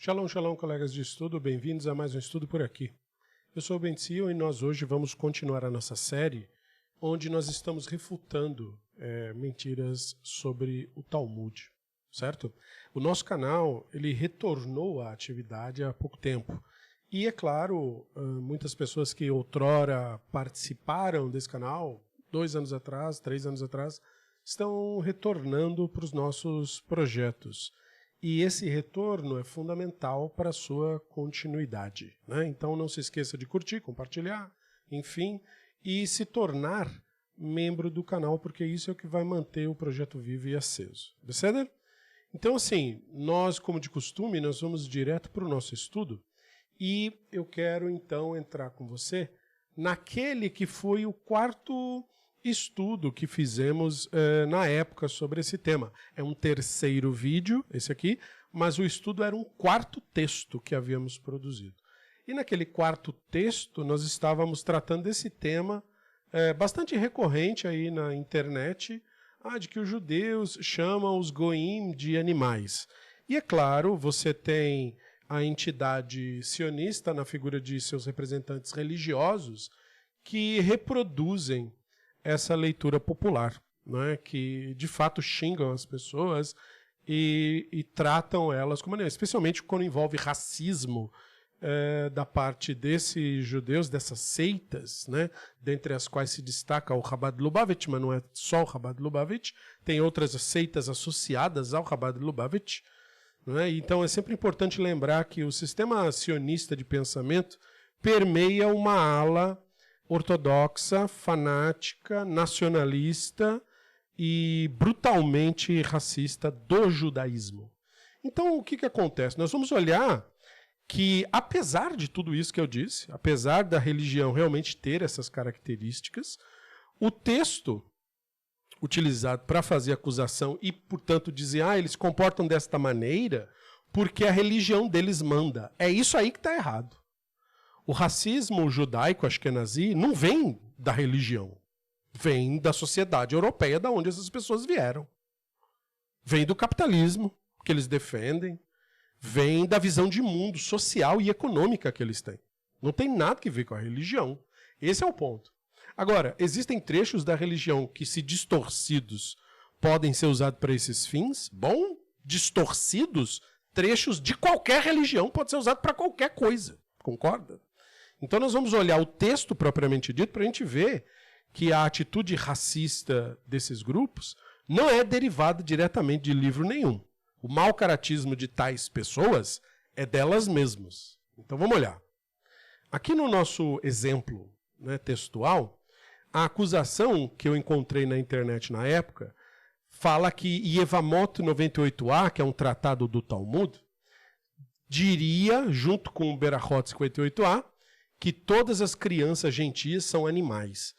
Shalom, shalom, colegas de estudo, bem-vindos a mais um estudo por aqui. Eu sou o Ben Zion e nós hoje vamos continuar a nossa série, onde nós estamos refutando mentiras sobre o Talmud, certo? O nosso canal, ele retornou à atividade há pouco tempo. E é claro, muitas pessoas que outrora participaram desse canal, 2 anos atrás, 3 anos atrás, estão retornando para os nossos projetos. E esse retorno é fundamental para a sua continuidade, né? Então não se esqueça de curtir, compartilhar, enfim, e se tornar membro do canal, porque isso é o que vai manter o projeto vivo e aceso. Beleza? Então, assim, nós, como de costume, nós vamos direto para o nosso estudo e eu quero, então, entrar com você naquele que foi o quarto estudo que fizemos na época sobre esse tema. É um terceiro vídeo, esse aqui, mas o estudo era um quarto texto que havíamos produzido. E naquele quarto texto nós estávamos tratando desse tema bastante recorrente aí na internet, de que os judeus chamam os goim de animais. E é claro, você tem a entidade sionista na figura de seus representantes religiosos que reproduzem essa leitura popular, né, que de fato xingam as pessoas e tratam elas como animais, especialmente quando envolve racismo da parte desses judeus, dessas seitas, né, dentre as quais se destaca o Chabad Lubavitch, mas não é só o Chabad Lubavitch, tem outras seitas associadas ao Chabad Lubavitch, né, então é sempre importante lembrar que o sistema sionista de pensamento permeia uma ala ortodoxa, fanática, nacionalista e brutalmente racista do judaísmo. Então, o que acontece? Nós vamos olhar que, apesar de tudo isso que eu disse, apesar da religião realmente ter essas características, o texto utilizado para fazer acusação e, portanto, dizer, eles se comportam desta maneira porque a religião deles manda. É isso aí que está errado. O racismo judaico ashkenazi não vem da religião, vem da sociedade europeia, da onde essas pessoas vieram. Vem do capitalismo que eles defendem, vem da visão de mundo social e econômica que eles têm. Não tem nada que ver com a religião. Esse é o ponto. Agora, existem trechos da religião que, se distorcidos, podem ser usados para esses fins. Bom, distorcidos, trechos de qualquer religião podem ser usados para qualquer coisa. Concorda? Então nós vamos olhar o texto propriamente dito para a gente ver que a atitude racista desses grupos não é derivada diretamente de livro nenhum. O mau caratismo de tais pessoas é delas mesmas. Então vamos olhar. Aqui no nosso exemplo, né, textual, a acusação que eu encontrei na internet na época fala que Yevamot 98a, que é um tratado do Talmud, diria, junto com o Berachot 58a, que todas as crianças gentias são animais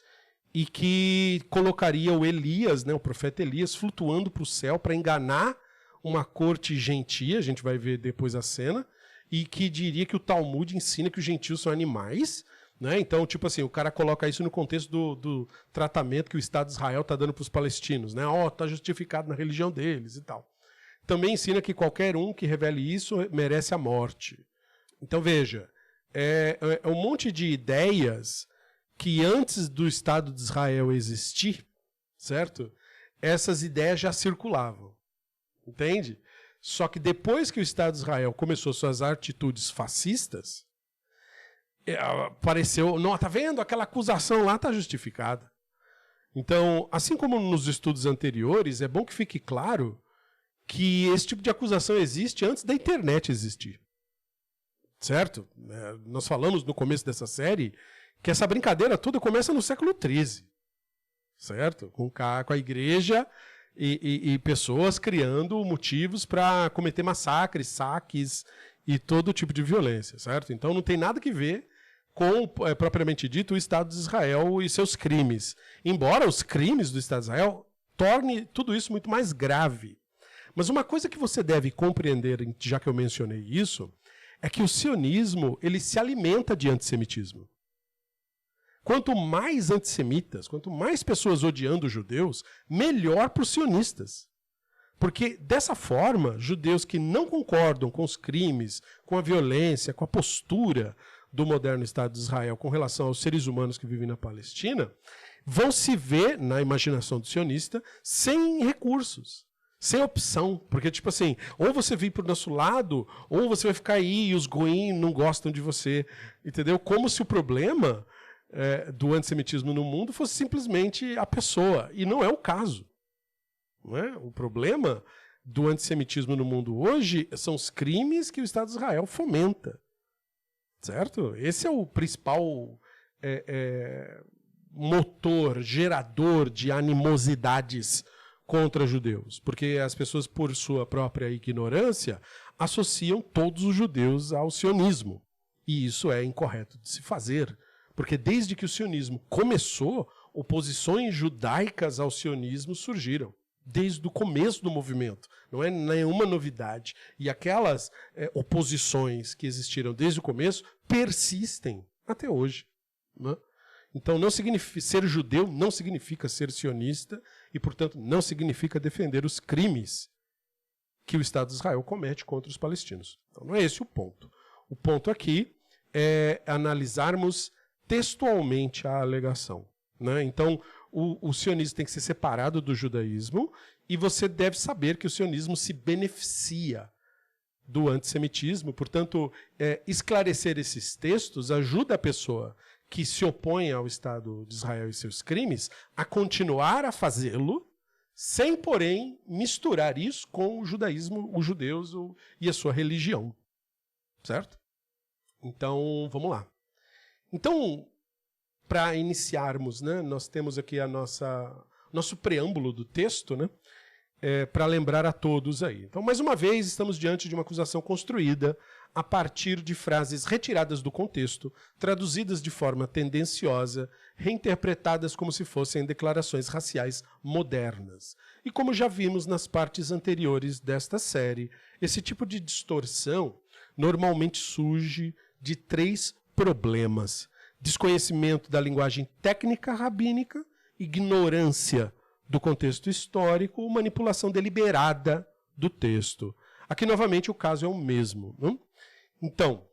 e que colocaria o Elias, né, o profeta Elias, flutuando para o céu para enganar uma corte gentia, a gente vai ver depois a cena, e que diria que o Talmud ensina que os gentios são animais, né? Então, tipo assim, o cara coloca isso no contexto do tratamento que o Estado de Israel está dando para os palestinos, né? Está justificado na religião deles e tal. Também ensina que qualquer um que revele isso merece a morte. Então, veja, é um monte de ideias que antes do Estado de Israel existir, certo? Essas ideias já circulavam, entende? Só que depois que o Estado de Israel começou suas atitudes fascistas, apareceu, não, tá vendo? Aquela acusação lá está justificada. Então, assim como nos estudos anteriores, é bom que fique claro que esse tipo de acusação existe antes da internet existir. Certo? Nós falamos no começo dessa série que essa brincadeira toda começa no século XIII. Certo? Com a igreja e pessoas criando motivos para cometer massacres, saques e todo tipo de violência. Certo? Então não tem nada que ver com, propriamente dito, o Estado de Israel e seus crimes. Embora os crimes do Estado de Israel torne tudo isso muito mais grave. Mas uma coisa que você deve compreender, já que eu mencionei isso, é que o sionismo ele se alimenta de antissemitismo. Quanto mais antissemitas, quanto mais pessoas odiando os judeus, melhor para os sionistas. Porque, dessa forma, judeus que não concordam com os crimes, com a violência, com a postura do moderno Estado de Israel com relação aos seres humanos que vivem na Palestina, vão se ver, na imaginação do sionista, sem recursos, sem opção. Porque, tipo assim, ou você vem pro nosso lado, ou você vai ficar aí e os goim não gostam de você. Entendeu? Como se o problema do antissemitismo no mundo fosse simplesmente a pessoa. E não é o caso. Não é? O problema do antissemitismo no mundo hoje são os crimes que o Estado de Israel fomenta. Certo? Esse é o principal motor, gerador de animosidades contra judeus. Porque as pessoas, por sua própria ignorância, associam todos os judeus ao sionismo. E isso é incorreto de se fazer. Porque desde que o sionismo começou, oposições judaicas ao sionismo surgiram. Desde o começo do movimento. Não é nenhuma novidade. E aquelas oposições que existiram desde o começo persistem até hoje. Né? Então, ser judeu não significa ser sionista e, portanto, não significa defender os crimes que o Estado de Israel comete contra os palestinos. Então, não é esse o ponto. O ponto aqui é analisarmos textualmente a alegação. Né? Então, o sionismo tem que ser separado do judaísmo e você deve saber que o sionismo se beneficia do antissemitismo. Portanto, esclarecer esses textos ajuda a pessoa que se opõe ao Estado de Israel e seus crimes a continuar a fazê-lo, sem, porém, misturar isso com o judaísmo, os judeus e a sua religião. Certo? Então, vamos lá. Então, para iniciarmos, né, nós temos aqui nosso preâmbulo do texto, né, para lembrar a todos aí. Então, mais uma vez, estamos diante de uma acusação construída a partir de frases retiradas do contexto, traduzidas de forma tendenciosa, reinterpretadas como se fossem declarações raciais modernas. E como já vimos nas partes anteriores desta série, esse tipo de distorção normalmente surge de 3 problemas: desconhecimento da linguagem técnica rabínica, ignorância do contexto histórico, manipulação deliberada do texto. Aqui, novamente, o caso é o mesmo. Não? Então,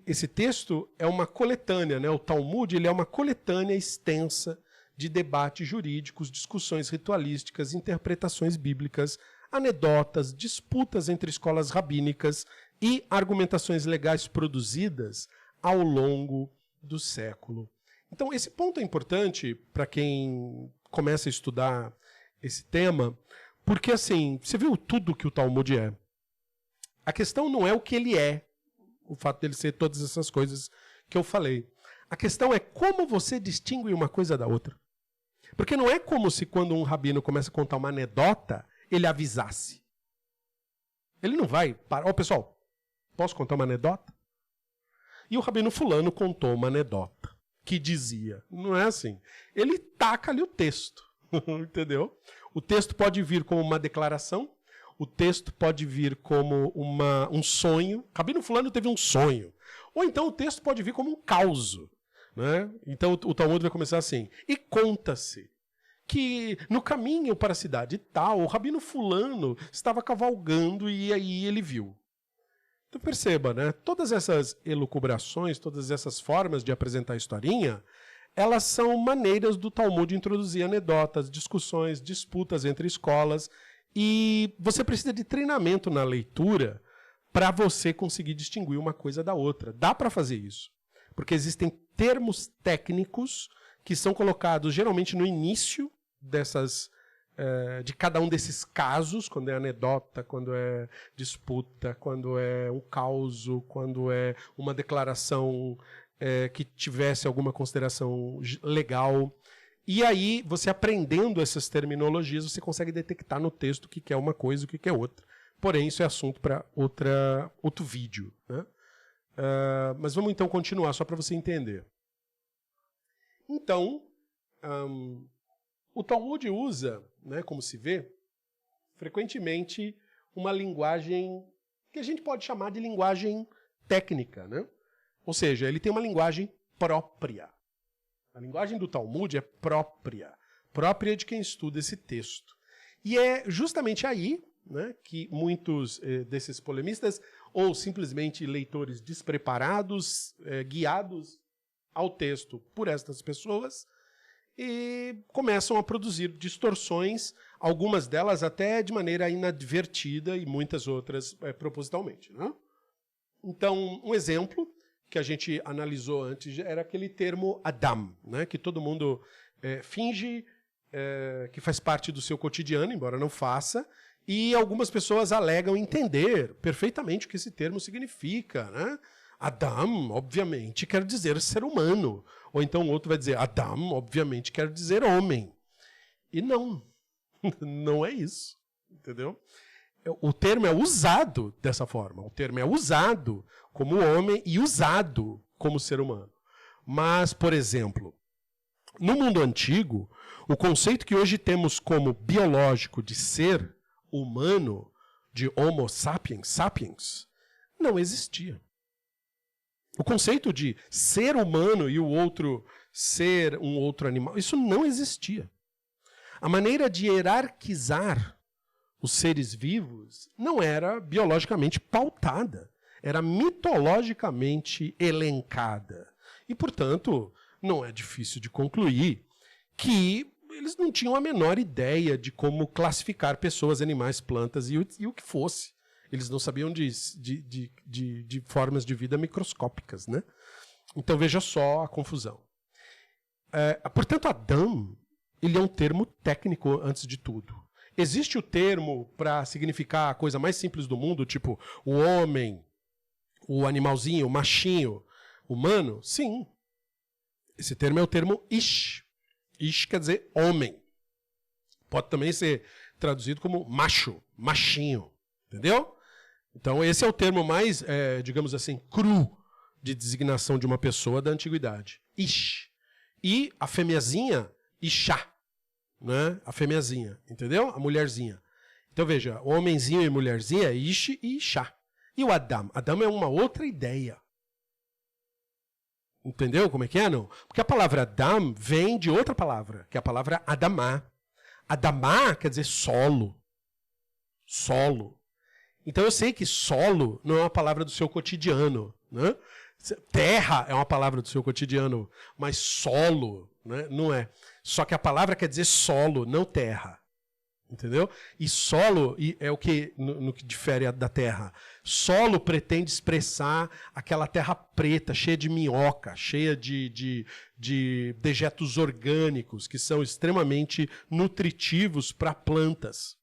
esse texto é uma coletânea, né? O Talmud ele é uma coletânea extensa de debates jurídicos, discussões ritualísticas, interpretações bíblicas, anedotas, disputas entre escolas rabínicas e argumentações legais produzidas ao longo do século. Então, esse ponto é importante para quem começa a estudar esse tema, porque, assim, você viu tudo que o Talmud é. A questão não é o que ele é, o fato dele ser todas essas coisas que eu falei. A questão é como você distingue uma coisa da outra. Porque não é como se quando um rabino começa a contar uma anedota, ele avisasse. Ele não vai parar. Ó, pessoal, posso contar uma anedota? E o rabino fulano contou uma anedota que dizia. Não é assim. Ele taca ali o texto. Entendeu? O texto pode vir como uma declaração, o texto pode vir como um sonho. Rabino fulano teve um sonho. Ou então o texto pode vir como um causo. Né? Então o Talmud vai começar assim. E conta-se que no caminho para a cidade tal, o rabino fulano estava cavalgando e aí ele viu. Então perceba, né? Todas essas elucubrações, todas essas formas de apresentar a historinha, elas são maneiras do Talmud introduzir anedotas, discussões, disputas entre escolas, e você precisa de treinamento na leitura para você conseguir distinguir uma coisa da outra. Dá para fazer isso, porque existem termos técnicos que são colocados geralmente no início de cada um desses casos, quando é anedota, quando é disputa, quando é um causo, quando é uma declaração que tivesse alguma consideração legal. E aí, você aprendendo essas terminologias, você consegue detectar no texto o que é uma coisa e o que é outra. Porém, isso é assunto para outro vídeo. Né? Mas vamos então continuar, só para você entender. Então, o Talmud usa, né, como se vê, frequentemente uma linguagem que a gente pode chamar de linguagem técnica. Né? Ou seja, ele tem uma linguagem própria. A linguagem do Talmud é própria de quem estuda esse texto. E é justamente aí, né, que muitos desses polemistas, ou simplesmente leitores despreparados, guiados ao texto por estas pessoas, e começam a produzir distorções, algumas delas até de maneira inadvertida e muitas outras propositalmente. Né? Então, um exemplo que a gente analisou antes era aquele termo Adam, né, que todo mundo finge que faz parte do seu cotidiano, embora não faça, e algumas pessoas alegam entender perfeitamente o que esse termo significa. Né? Adam, obviamente, quer dizer ser humano. Ou então outro vai dizer, Adam, obviamente, quer dizer homem. E não, não é isso, entendeu? O termo é usado dessa forma. O termo é usado como homem e usado como ser humano. Mas, por exemplo, no mundo antigo, o conceito que hoje temos como biológico de ser humano, de Homo sapiens, sapiens, não existia. O conceito de ser humano e o outro ser um outro animal, isso não existia. A maneira de hierarquizar os seres vivos não era biologicamente pautada, era mitologicamente elencada. E, portanto, não é difícil de concluir que eles não tinham a menor ideia de como classificar pessoas, animais, plantas e o que fosse. Eles não sabiam de formas de vida microscópicas, né? Então veja só a confusão. Portanto, Adam, ele é um termo técnico antes de tudo. Existe o termo para significar a coisa mais simples do mundo, tipo o homem, o animalzinho, o machinho, humano? Sim. Esse termo é o termo Ish. Ish quer dizer homem. Pode também ser traduzido como macho, machinho. Entendeu? Então esse é o termo mais, digamos assim, cru de designação de uma pessoa da antiguidade. Ish. E a fêmeazinha, Ishá. Né? A fêmeazinha, entendeu? A mulherzinha. Então veja, o homenzinho e mulherzinha é Ish e Ishá. E o Adam? Adam é uma outra ideia. Entendeu como é que é, não? Porque a palavra Adam vem de outra palavra, que é a palavra Adamá. Adamá quer dizer solo. Solo. Então eu sei que solo não é uma palavra do seu cotidiano. Né? Terra é uma palavra do seu cotidiano, mas solo, né, não é. Só que a palavra quer dizer solo, não terra. Entendeu? E solo é o que, no que difere da terra. Solo pretende expressar aquela terra preta, cheia de minhoca, cheia de dejetos orgânicos, que são extremamente nutritivos para plantas.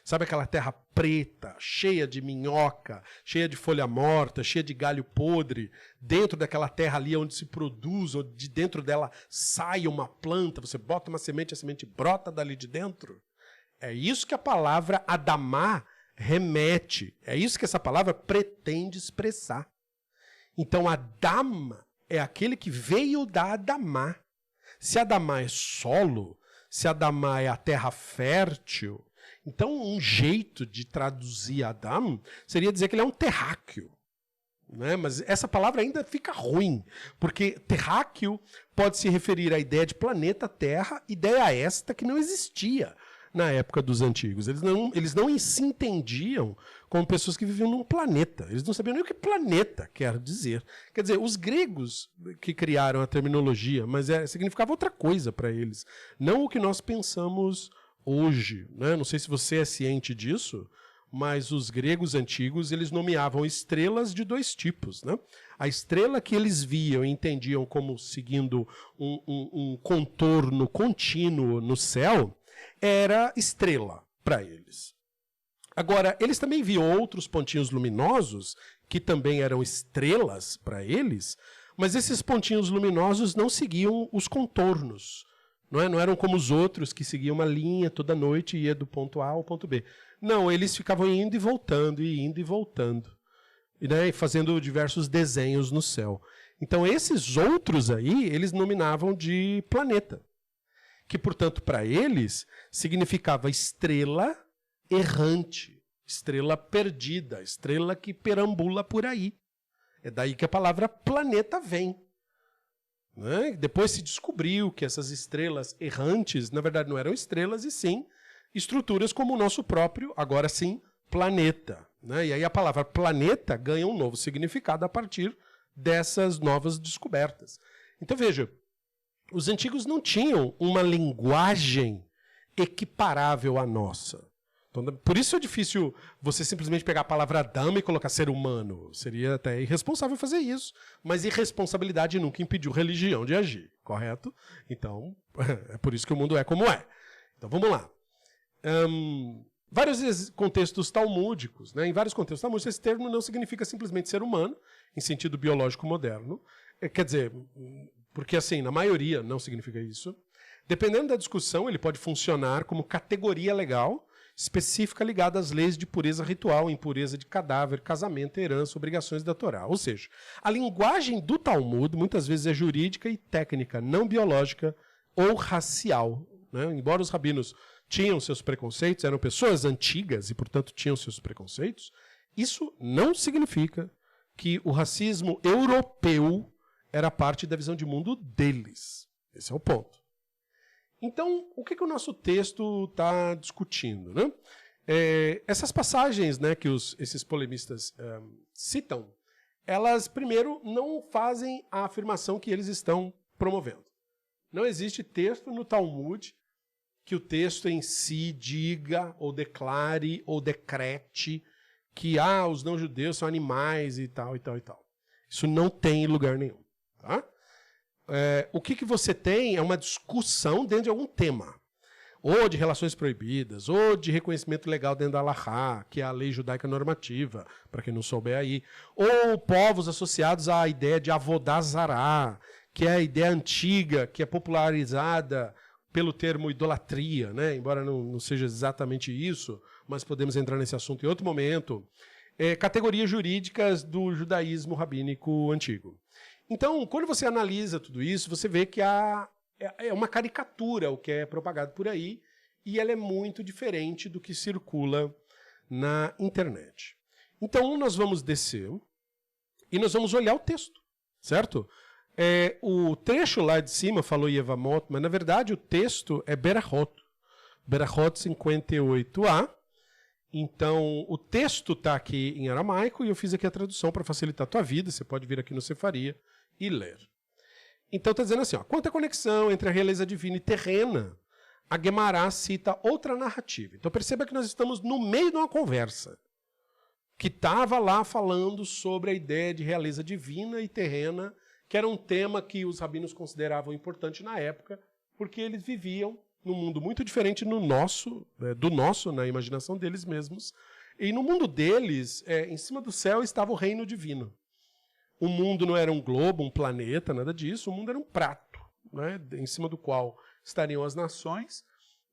Sabe aquela terra preta, cheia de minhoca, cheia de folha morta, cheia de galho podre, dentro daquela terra ali onde se produz, onde de dentro dela sai uma planta, você bota uma semente, a semente brota dali de dentro? É isso que a palavra Adamá remete, é isso que essa palavra pretende expressar. Então Adam é aquele que veio da Adamá. Se Adamá é solo, se Adamá é a terra fértil, então um jeito de traduzir Adam seria dizer que ele é um terráqueo. Né? Mas essa palavra ainda fica ruim, porque terráqueo pode se referir à ideia de planeta Terra, ideia esta que não existia na época dos antigos. Eles não se entendiam como pessoas que viviam num planeta. Eles não sabiam nem o que planeta quer dizer. Quer dizer, os gregos que criaram a terminologia, mas significava outra coisa para eles. Não o que nós pensamos hoje. Né? Não sei se você é ciente disso, mas os gregos antigos eles nomeavam estrelas de dois tipos. Né? A estrela que eles viam e entendiam como seguindo um contorno contínuo no céu era estrela para eles. Agora, eles também viam outros pontinhos luminosos que também eram estrelas para eles, mas esses pontinhos luminosos não seguiam os contornos. Não eram como os outros que seguiam uma linha toda noite e ia do ponto A ao ponto B. Não, eles ficavam indo e voltando, e indo e voltando, né, e fazendo diversos desenhos no céu. Então esses outros aí, eles nominavam de planeta, que, portanto, para eles, significava estrela errante, estrela perdida, estrela que perambula por aí. É daí que a palavra planeta vem. Né? Depois se descobriu que essas estrelas errantes, na verdade, não eram estrelas, e sim estruturas como o nosso próprio, agora sim, planeta. Né? E aí a palavra planeta ganha um novo significado a partir dessas novas descobertas. Então veja, os antigos não tinham uma linguagem equiparável à nossa. Então, por isso é difícil você simplesmente pegar a palavra Adão e colocar ser humano. Seria até irresponsável fazer isso. Mas irresponsabilidade nunca impediu religião de agir, correto? Então, é por isso que o mundo é como é. Então, vamos lá. Vários contextos talmúdicos, né? Em vários contextos talmúdicos, esse termo não significa simplesmente ser humano, em sentido biológico moderno. Quer dizer, porque assim, na maioria não significa isso. Dependendo da discussão, ele pode funcionar como categoria legal, específica ligada às leis de pureza ritual, impureza de cadáver, casamento, herança, obrigações da Torá. Ou seja, a linguagem do Talmud muitas vezes é jurídica e técnica, não biológica ou racial. Né? Embora os rabinos tinham seus preconceitos, eram pessoas antigas e, portanto, tinham seus preconceitos, isso não significa que o racismo europeu era parte da visão de mundo deles. Esse é o ponto. Então, o que o nosso texto está discutindo? Né? Essas passagens, né, que esses polemistas citam, elas, primeiro, não fazem a afirmação que eles estão promovendo. Não existe texto no Talmud que o texto em si diga, ou declare, ou decrete que os não-judeus são animais e tal, e tal, e tal. Isso não tem lugar nenhum. Tá? O que você tem é uma discussão dentro de algum tema, ou de relações proibidas, ou de reconhecimento legal dentro da Halahá, que é a lei judaica normativa, para quem não souber aí, ou povos associados à ideia de Avodá Zará, que é a ideia antiga, que é popularizada pelo termo idolatria, né? Embora não seja exatamente isso, mas podemos entrar nesse assunto em outro momento. Categorias jurídicas do judaísmo rabínico antigo. Então, quando você analisa tudo isso, você vê que é uma caricatura o que é propagado por aí, e ela é muito diferente do que circula na internet. Então, nós vamos descer e nós vamos olhar o texto, certo? O trecho lá de cima falou Yevamot, mas na verdade o texto é Berachot. Berachot 58a. Então, o texto está aqui em aramaico e eu fiz aqui a tradução para facilitar a tua vida. Você pode vir aqui no Sefaria e ler. Então está dizendo assim, quanto à conexão entre a realeza divina e terrena, a Guemará cita outra narrativa. Então perceba que nós estamos no meio de uma conversa que estava lá falando sobre a ideia de realeza divina e terrena, que era um tema que os rabinos consideravam importante na época, porque eles viviam num mundo muito diferente do nosso, na imaginação deles mesmos. E no mundo deles, em cima do céu, estava o reino divino. O mundo não era um globo, um planeta, nada disso. O mundo era um prato, né, em cima do qual estariam as nações.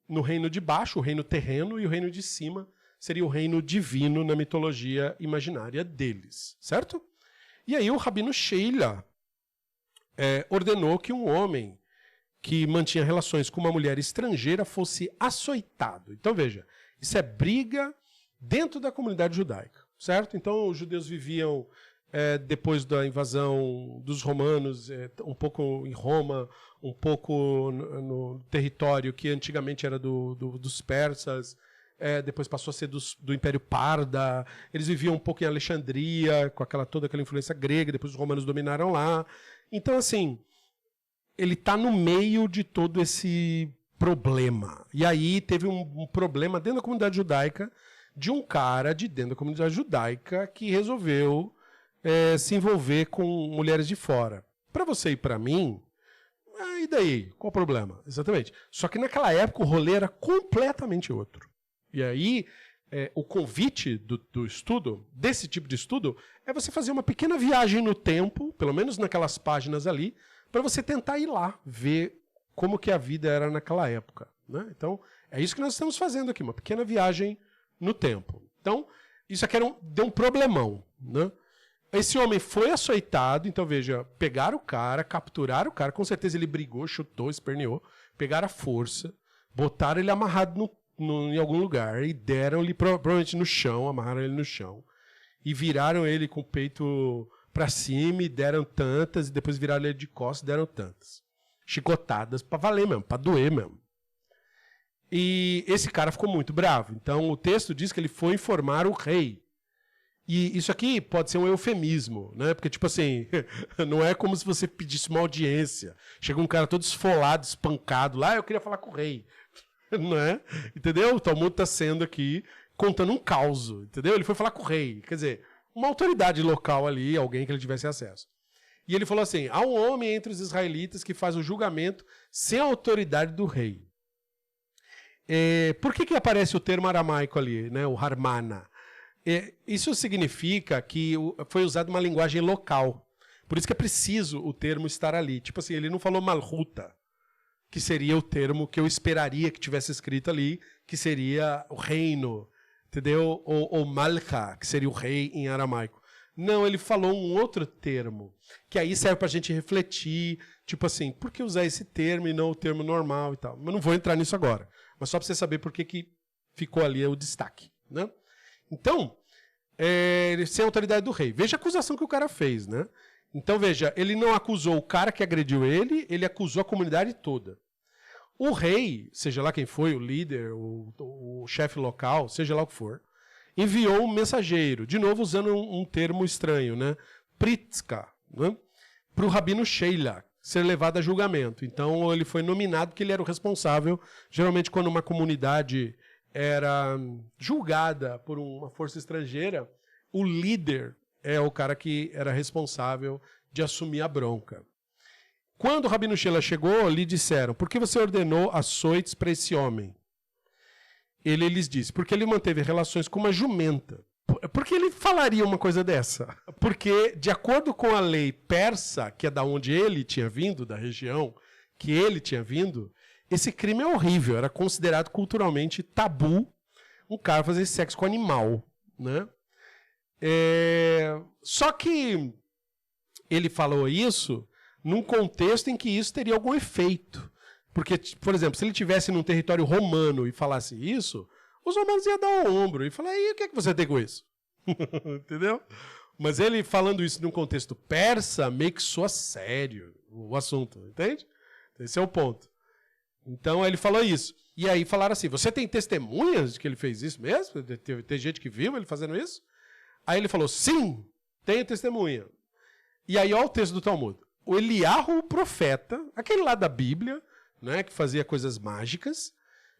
No reino de baixo, o reino terreno, e o reino de cima seria o reino divino na mitologia imaginária deles. Certo? E aí o Rabino Sheila ordenou que um homem que mantinha relações com uma mulher estrangeira fosse açoitado. Então veja, isso é briga dentro da comunidade judaica. Certo? Então os judeus viviam... depois da invasão dos romanos, um pouco em Roma, um pouco no território que antigamente era dos persas, depois passou a ser do Império Parda. Eles viviam um pouco em Alexandria, com toda aquela influência grega, depois os romanos dominaram lá. Então, assim, ele está no meio de todo esse problema. E aí teve um problema dentro da comunidade judaica, de um cara de dentro da comunidade judaica que resolveu se envolver com mulheres de fora. Para você e para mim, e daí? Qual o problema? Exatamente. Só que naquela época o rolê era completamente outro. E aí o convite do estudo, desse tipo de estudo, é você fazer uma pequena viagem no tempo, pelo menos naquelas páginas ali, para você tentar ir lá, ver como que a vida era naquela época. Né? Então, é isso que nós estamos fazendo aqui, uma pequena viagem no tempo. Então, isso aqui deu um problemão, né? Esse homem foi açoitado, então veja, pegaram o cara, capturaram o cara, com certeza ele brigou, chutou, esperneou, pegaram a força, botaram ele amarrado em algum lugar e deram-lhe, provavelmente no chão, amarraram ele no chão, e viraram ele com o peito para cima e deram tantas, e depois viraram ele de costas e deram tantas. Chicotadas para valer mesmo, para doer mesmo. E esse cara ficou muito bravo. Então o texto diz que ele foi informar o rei. E isso aqui pode ser um eufemismo, né? Porque, tipo assim, não é como se você pedisse uma audiência. Chega um cara todo esfolado, espancado lá, eu queria falar com o rei. Não é? Entendeu? O Talmud está sendo aqui contando um caos, entendeu? Ele foi falar com o rei. Quer dizer, uma autoridade local ali, alguém que ele tivesse acesso. E ele falou assim, há um homem entre os israelitas que faz o julgamento sem a autoridade do rei. Por que aparece o termo aramaico ali, né? O harmana? Isso significa que foi usada uma linguagem local. Por isso que é preciso o termo estar ali. Tipo assim, ele não falou malhuta, que seria o termo que eu esperaria que tivesse escrito ali, que seria o reino, entendeu? Ou malcha, que seria o rei em aramaico. Não, ele falou um outro termo, que aí serve para a gente refletir, tipo assim, por que usar esse termo e não o termo normal e tal? Mas não vou entrar nisso agora, mas só para você saber por que ficou ali o destaque, né? Então, sem autoridade do rei. Veja a acusação que o cara fez, né? Então, veja, ele não acusou o cara que agrediu ele acusou a comunidade toda. O rei, seja lá quem foi, o líder, o chefe local, seja lá o que for, enviou um mensageiro, de novo usando um termo estranho, né? Pritzka, né? Para o Rabino Sheila ser levado a julgamento. Então, ele foi nominado porque ele era o responsável. Geralmente, quando uma comunidade era julgada por uma força estrangeira, o líder é o cara que era responsável de assumir a bronca. Quando o Rabino Sheila chegou, lhe disseram, por que você ordenou açoites para esse homem? Ele lhes disse, porque ele manteve relações com uma jumenta. Por que ele falaria uma coisa dessa? Porque, de acordo com a lei persa, que é da onde ele tinha vindo, da região que ele tinha vindo, esse crime é horrível, era considerado culturalmente tabu um cara fazer sexo com animal, né? Só que ele falou isso num contexto em que isso teria algum efeito. Porque, por exemplo, se ele estivesse num território romano e falasse isso, os romanos iam dar o ombro e falar, e o que é que você tem com isso? Entendeu? Mas ele falando isso num contexto persa, meio que soa sério o assunto, entende? Esse é o ponto. Então ele falou isso. E aí falaram assim, você tem testemunhas de que ele fez isso mesmo? Tem gente que viu ele fazendo isso? Aí ele falou, sim, tenho testemunha. E aí olha o texto do Talmud. O Eliarro, o profeta, aquele lá da Bíblia, né, que fazia coisas mágicas,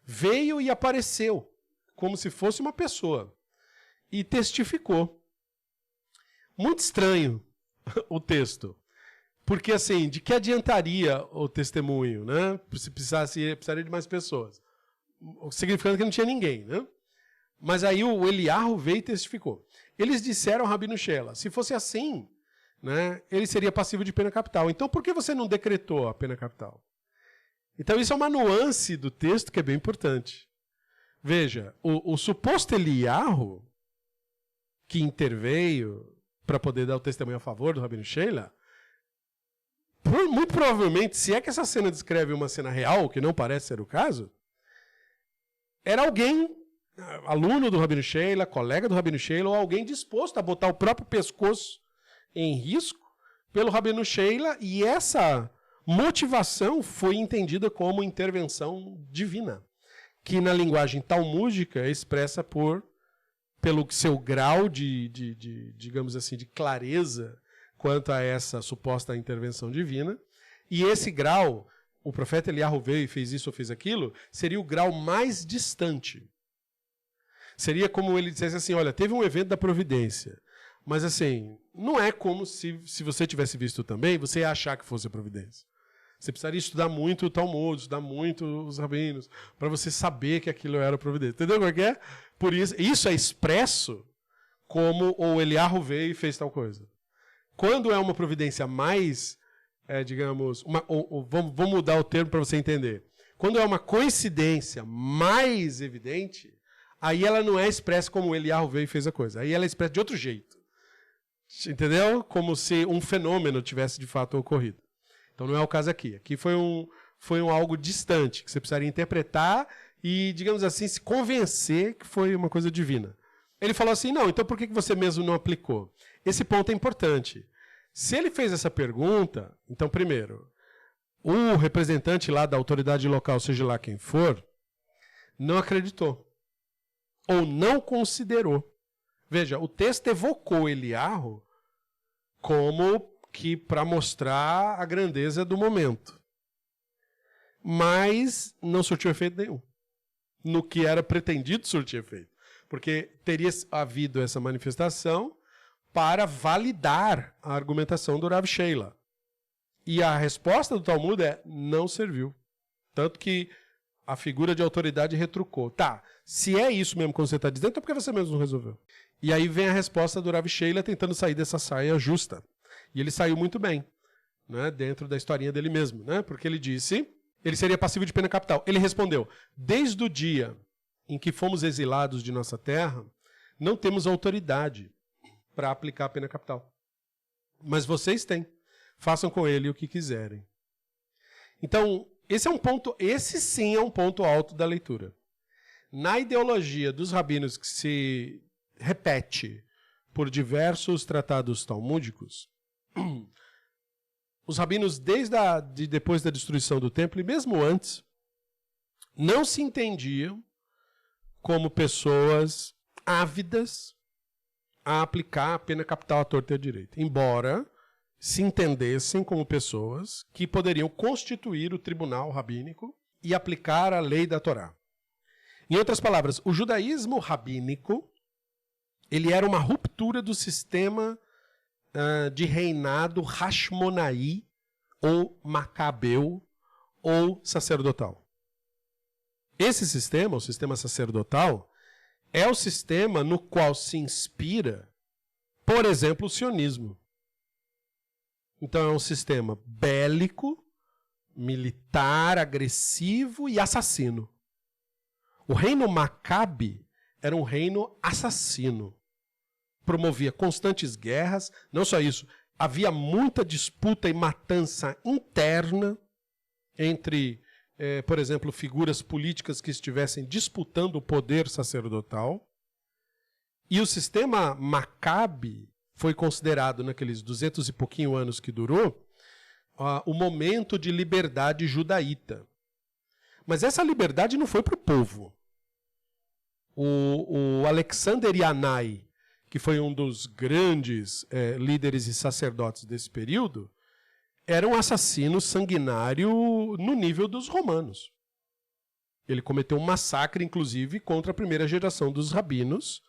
veio e apareceu como se fosse uma pessoa. E testificou. Muito estranho o texto. Porque, assim, de que adiantaria o testemunho, né? Se precisaria de mais pessoas. Significando que não tinha ninguém, né? Mas aí o Eliarro veio e testificou. Eles disseram ao Rabino Sheila, se fosse assim, né, ele seria passivo de pena capital. Então, por que você não decretou a pena capital? Então, isso é uma nuance do texto que é bem importante. Veja, o suposto Eliarro, que interveio para poder dar o testemunho a favor do Rabino Sheila, muito provavelmente, se é que essa cena descreve uma cena real, que não parece ser o caso, era alguém, aluno do Rabino Sheila, colega do Rabino Sheila, ou alguém disposto a botar o próprio pescoço em risco pelo Rabino Sheila, e essa motivação foi entendida como intervenção divina, que na linguagem talmúdica é expressa pelo seu grau digamos assim, de clareza quanto a essa suposta intervenção divina. E esse grau, o profeta Eliarro veio e fez isso ou fez aquilo, seria o grau mais distante. Seria como ele dissesse assim, olha, teve um evento da providência, mas assim, não é como se você tivesse visto também, você ia achar que fosse a providência. Você precisaria estudar muito o Talmud, estudar muito os rabinos, para você saber que aquilo era a providência. Entendeu como é que é? Por isso é expresso como o Eliarro veio e fez tal coisa. Quando é uma providência mais, digamos, vamos mudar o termo para você entender. Quando é uma coincidência mais evidente, aí ela não é expressa como o Eliarro veio e fez a coisa. Aí ela é expressa de outro jeito. Entendeu? Como se um fenômeno tivesse de fato ocorrido. Então não é o caso aqui. Aqui foi um algo distante, que você precisaria interpretar e, digamos assim, se convencer que foi uma coisa divina. Ele falou assim, não, então por que você mesmo não aplicou? Esse ponto é importante. Se ele fez essa pergunta, então, primeiro, o representante lá da autoridade local, seja lá quem for, não acreditou. Ou não considerou. Veja, o texto evocou Eliarro como que para mostrar a grandeza do momento. Mas não surtiu efeito nenhum. No que era pretendido surtir efeito. Porque teria havido essa manifestação para validar a argumentação do Rav Sheila. E a resposta do Talmud é: não serviu. Tanto que a figura de autoridade retrucou. Tá, se é isso mesmo que você está dizendo, então por que você mesmo não resolveu? E aí vem a resposta do Rav Sheila tentando sair dessa saia justa. E ele saiu muito bem, né, dentro da historinha dele mesmo, né, porque ele disse, ele seria passivo de pena capital. Ele respondeu: desde o dia em que fomos exilados de nossa terra, não temos autoridade para aplicar a pena capital. Mas vocês têm. Façam com ele o que quiserem. Então, esse sim é um ponto alto da leitura. Na ideologia dos rabinos que se repete por diversos tratados talmúdicos, os rabinos, depois da destruição do templo, e mesmo antes, não se entendiam como pessoas ávidas a aplicar a pena capital à torta e à direita. Embora se entendessem como pessoas que poderiam constituir o tribunal rabínico e aplicar a lei da Torá. Em outras palavras, o judaísmo rabínico ele era uma ruptura do sistema de reinado Hashmonaí, ou Macabeu, ou sacerdotal. Esse sistema, o sistema sacerdotal, é o sistema no qual se inspira, por exemplo, o sionismo. Então é um sistema bélico, militar, agressivo e assassino. O reino Macabe era um reino assassino. Promovia constantes guerras, não só isso, havia muita disputa e matança interna entre, por exemplo, figuras políticas que estivessem disputando o poder sacerdotal. E o sistema Macabe foi considerado, naqueles 200 e pouquinho anos que durou, o momento de liberdade judaíta. Mas essa liberdade não foi para o povo. O Alexander Yanai, que foi um dos grandes líderes e sacerdotes desse período, era um assassino sanguinário no nível dos romanos. Ele cometeu um massacre, inclusive, contra a primeira geração dos rabinos,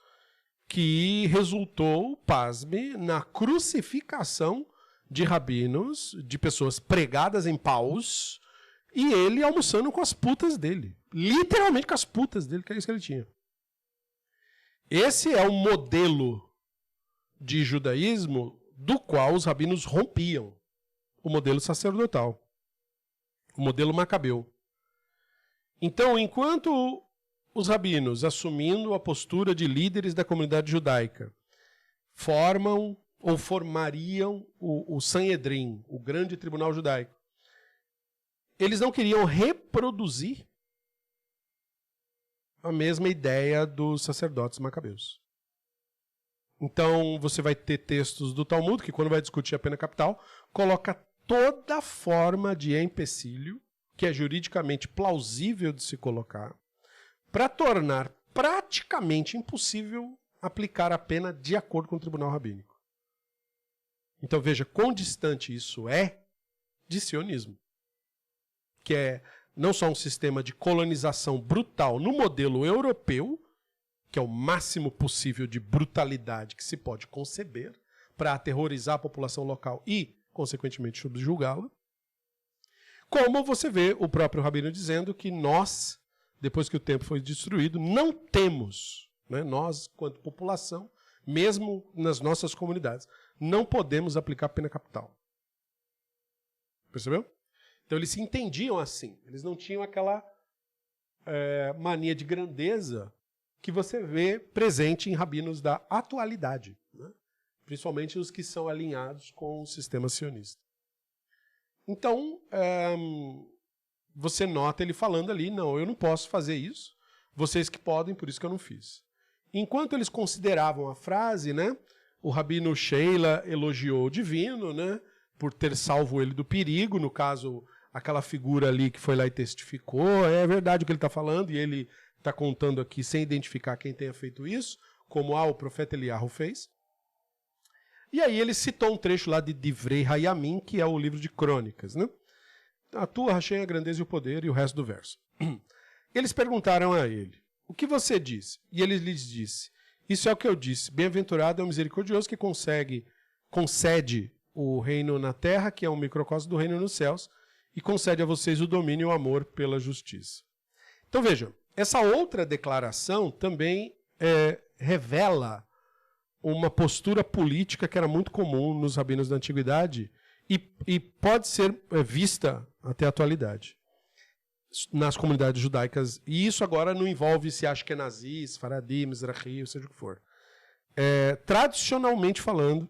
que resultou, pasme, na crucificação de rabinos, de pessoas pregadas em paus, e ele almoçando com as putas dele. Literalmente com as putas dele, que é isso que ele tinha. Esse é o modelo de judaísmo do qual os rabinos rompiam. O modelo sacerdotal. O modelo macabeu. Então, enquanto os rabinos, assumindo a postura de líderes da comunidade judaica, formam ou formariam o Sanhedrin, o grande tribunal judaico, eles não queriam reproduzir a mesma ideia dos sacerdotes macabeus. Então, você vai ter textos do Talmud, que quando vai discutir a pena capital, coloca toda forma de empecilho, que é juridicamente plausível de se colocar, para tornar praticamente impossível aplicar a pena de acordo com o tribunal rabínico. Então veja quão distante isso é de sionismo, que é não só um sistema de colonização brutal no modelo europeu, que é o máximo possível de brutalidade que se pode conceber para aterrorizar a população local e, consequentemente, subjugá-la, como você vê o próprio rabino dizendo que nós, depois que o templo foi destruído, não temos, né, nós, quanto população, mesmo nas nossas comunidades, não podemos aplicar pena capital. Percebeu? Então eles se entendiam assim. Eles não tinham aquela mania de grandeza que você vê presente em rabinos da atualidade, né? Principalmente os que são alinhados com o sistema sionista. Então, você nota ele falando ali, não, eu não posso fazer isso, vocês que podem, por isso que eu não fiz. Enquanto eles consideravam a frase, né, o rabino Sheila elogiou o divino, né, por ter salvo ele do perigo, no caso, aquela figura ali que foi lá e testificou, é verdade o que ele está falando, e ele está contando aqui sem identificar quem tenha feito isso, como o profeta Eliyahu fez. E aí ele citou um trecho lá de Divrei Hayamim, que é o livro de crônicas, né? A tua Hashem, a grandeza e o poder, e o resto do verso. Eles perguntaram a ele, o que você disse? E ele lhes disse, isso é o que eu disse, bem-aventurado é o misericordioso que concede o reino na terra, que é um microcosmo do reino nos céus, e concede a vocês o domínio e o amor pela justiça. Então vejam, essa outra declaração também revela uma postura política que era muito comum nos rabinos da antiguidade e pode ser vista até a atualidade nas comunidades judaicas. E isso agora não envolve se acha que é nazis, faradim, mizrahi, ou seja o que for. Tradicionalmente falando,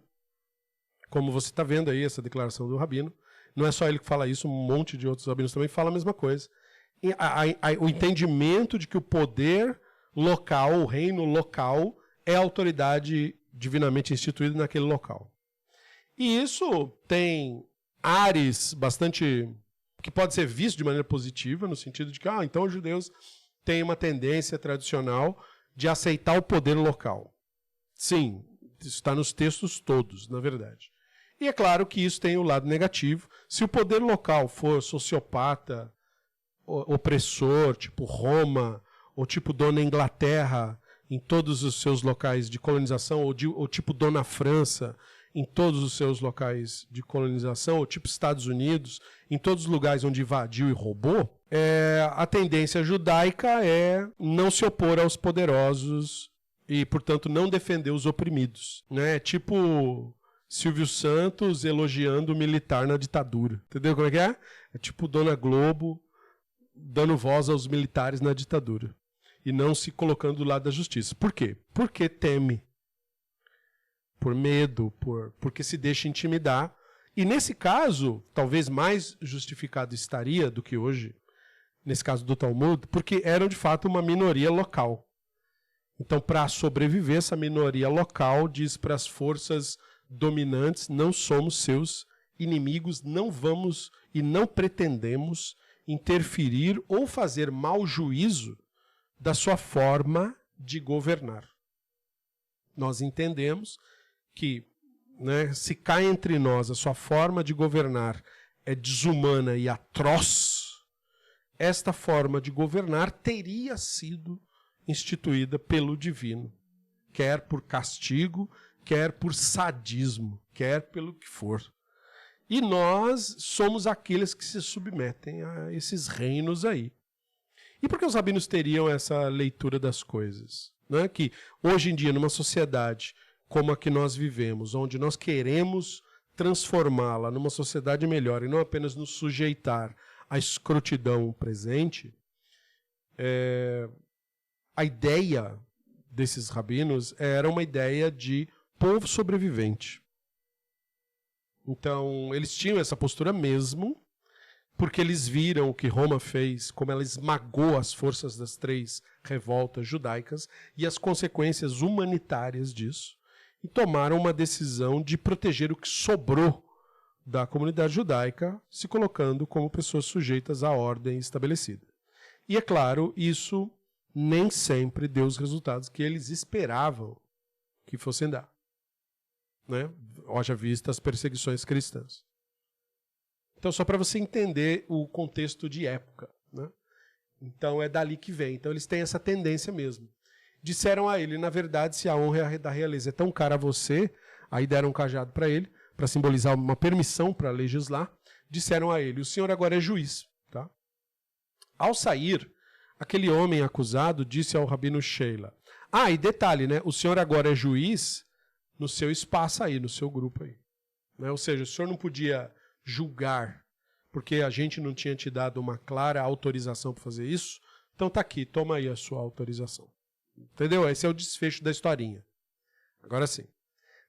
como você está vendo aí essa declaração do rabino, não é só ele que fala isso, um monte de outros rabinos também falam a mesma coisa. O entendimento de que o poder local, o reino local, é a autoridade divinamente instituída naquele local. E isso tem ares bastante... que pode ser visto de maneira positiva, no sentido de que, então os judeus têm uma tendência tradicional de aceitar o poder local. Sim, isso está nos textos todos, na verdade. E é claro que isso tem o lado negativo. Se o poder local for sociopata, opressor, tipo Roma, ou tipo Dona Inglaterra, em todos os seus locais de colonização, ou tipo Dona França, em todos os seus locais de colonização, ou tipo Estados Unidos, em todos os lugares onde invadiu e roubou, a tendência judaica é não se opor aos poderosos e, portanto, não defender os oprimidos. Né? Tipo Silvio Santos elogiando o militar na ditadura. Entendeu como é que é? É tipo Dona Globo dando voz aos militares na ditadura. E não se colocando do lado da justiça. Por quê? Porque teme. Por medo, porque se deixa intimidar. E nesse caso, talvez mais justificado estaria do que hoje, nesse caso do Talmud, porque eram de fato uma minoria local. Então, para sobreviver, essa minoria local diz para as forças dominantes, não somos seus inimigos, não vamos e não pretendemos interferir ou fazer mau juízo da sua forma de governar. Nós entendemos que, né, se cai entre nós a sua forma de governar é desumana e atroz, esta forma de governar teria sido instituída pelo divino, quer por castigo, quer por sadismo, quer pelo que for. E nós somos aqueles que se submetem a esses reinos aí. E por que os rabinos teriam essa leitura das coisas? Né? Que hoje em dia, numa sociedade como a que nós vivemos, onde nós queremos transformá-la numa sociedade melhor e não apenas nos sujeitar à escrotidão presente, a ideia desses rabinos era uma ideia de povo sobrevivente. Então, eles tinham essa postura mesmo, porque eles viram o que Roma fez, como ela esmagou as forças das 3 revoltas judaicas e as consequências humanitárias disso, e tomaram uma decisão de proteger o que sobrou da comunidade judaica, se colocando como pessoas sujeitas à ordem estabelecida. E, é claro, isso nem sempre deu os resultados que eles esperavam que fossem dar. Né? Haja vista as perseguições cristãs. Então, só para você entender o contexto de época. Né? Então, é dali que vem. Então, eles têm essa tendência mesmo. Disseram a ele, na verdade, se a honra da realeza é tão cara a você, aí deram um cajado para ele, para simbolizar uma permissão para legislar, disseram a ele, o senhor agora é juiz. Tá? Ao sair, aquele homem acusado disse ao rabino Sheila, e detalhe, né? O senhor agora é juiz no seu espaço aí, no seu grupo aí. Né? Ou seja, o senhor não podia julgar, porque a gente não tinha te dado uma clara autorização para fazer isso, então tá aqui, toma aí a sua autorização. Entendeu? Esse é o desfecho da historinha. Agora sim.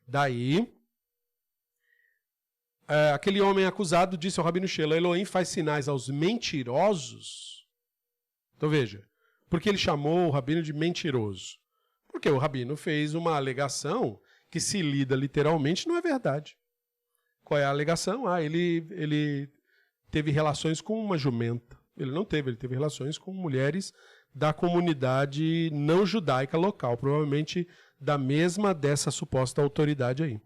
Daí, aquele homem acusado disse ao rabino Sheila, Elohim faz sinais aos mentirosos. Então veja, por que ele chamou o rabino de mentiroso? Porque o rabino fez uma alegação que, se lida literalmente, não é verdade. Qual é a alegação? Ele teve relações com uma jumenta. Ele não teve, ele teve relações com mulheres da comunidade não judaica local, provavelmente da mesma dessa suposta autoridade aí.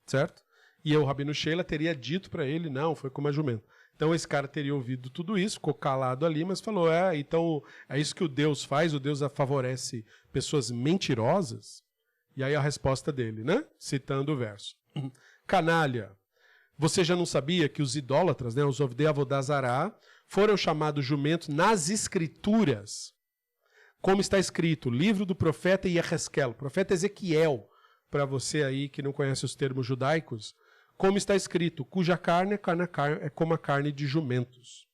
Certo? E o Rabino Sheila teria dito para ele, não, foi como a jumenta. Então esse cara teria ouvido tudo isso, ficou calado ali, mas falou, então é isso que o Deus faz, o Deus favorece pessoas mentirosas? E aí a resposta dele, né? Citando o verso. Canalha, você já não sabia que os idólatras, né, os Ovdei Avodah Zará, foram chamados jumentos nas escrituras? Como está escrito, livro do profeta Yehezkel, profeta Ezequiel, para você aí que não conhece os termos judaicos, como está escrito, cuja carne é como a carne de jumentos.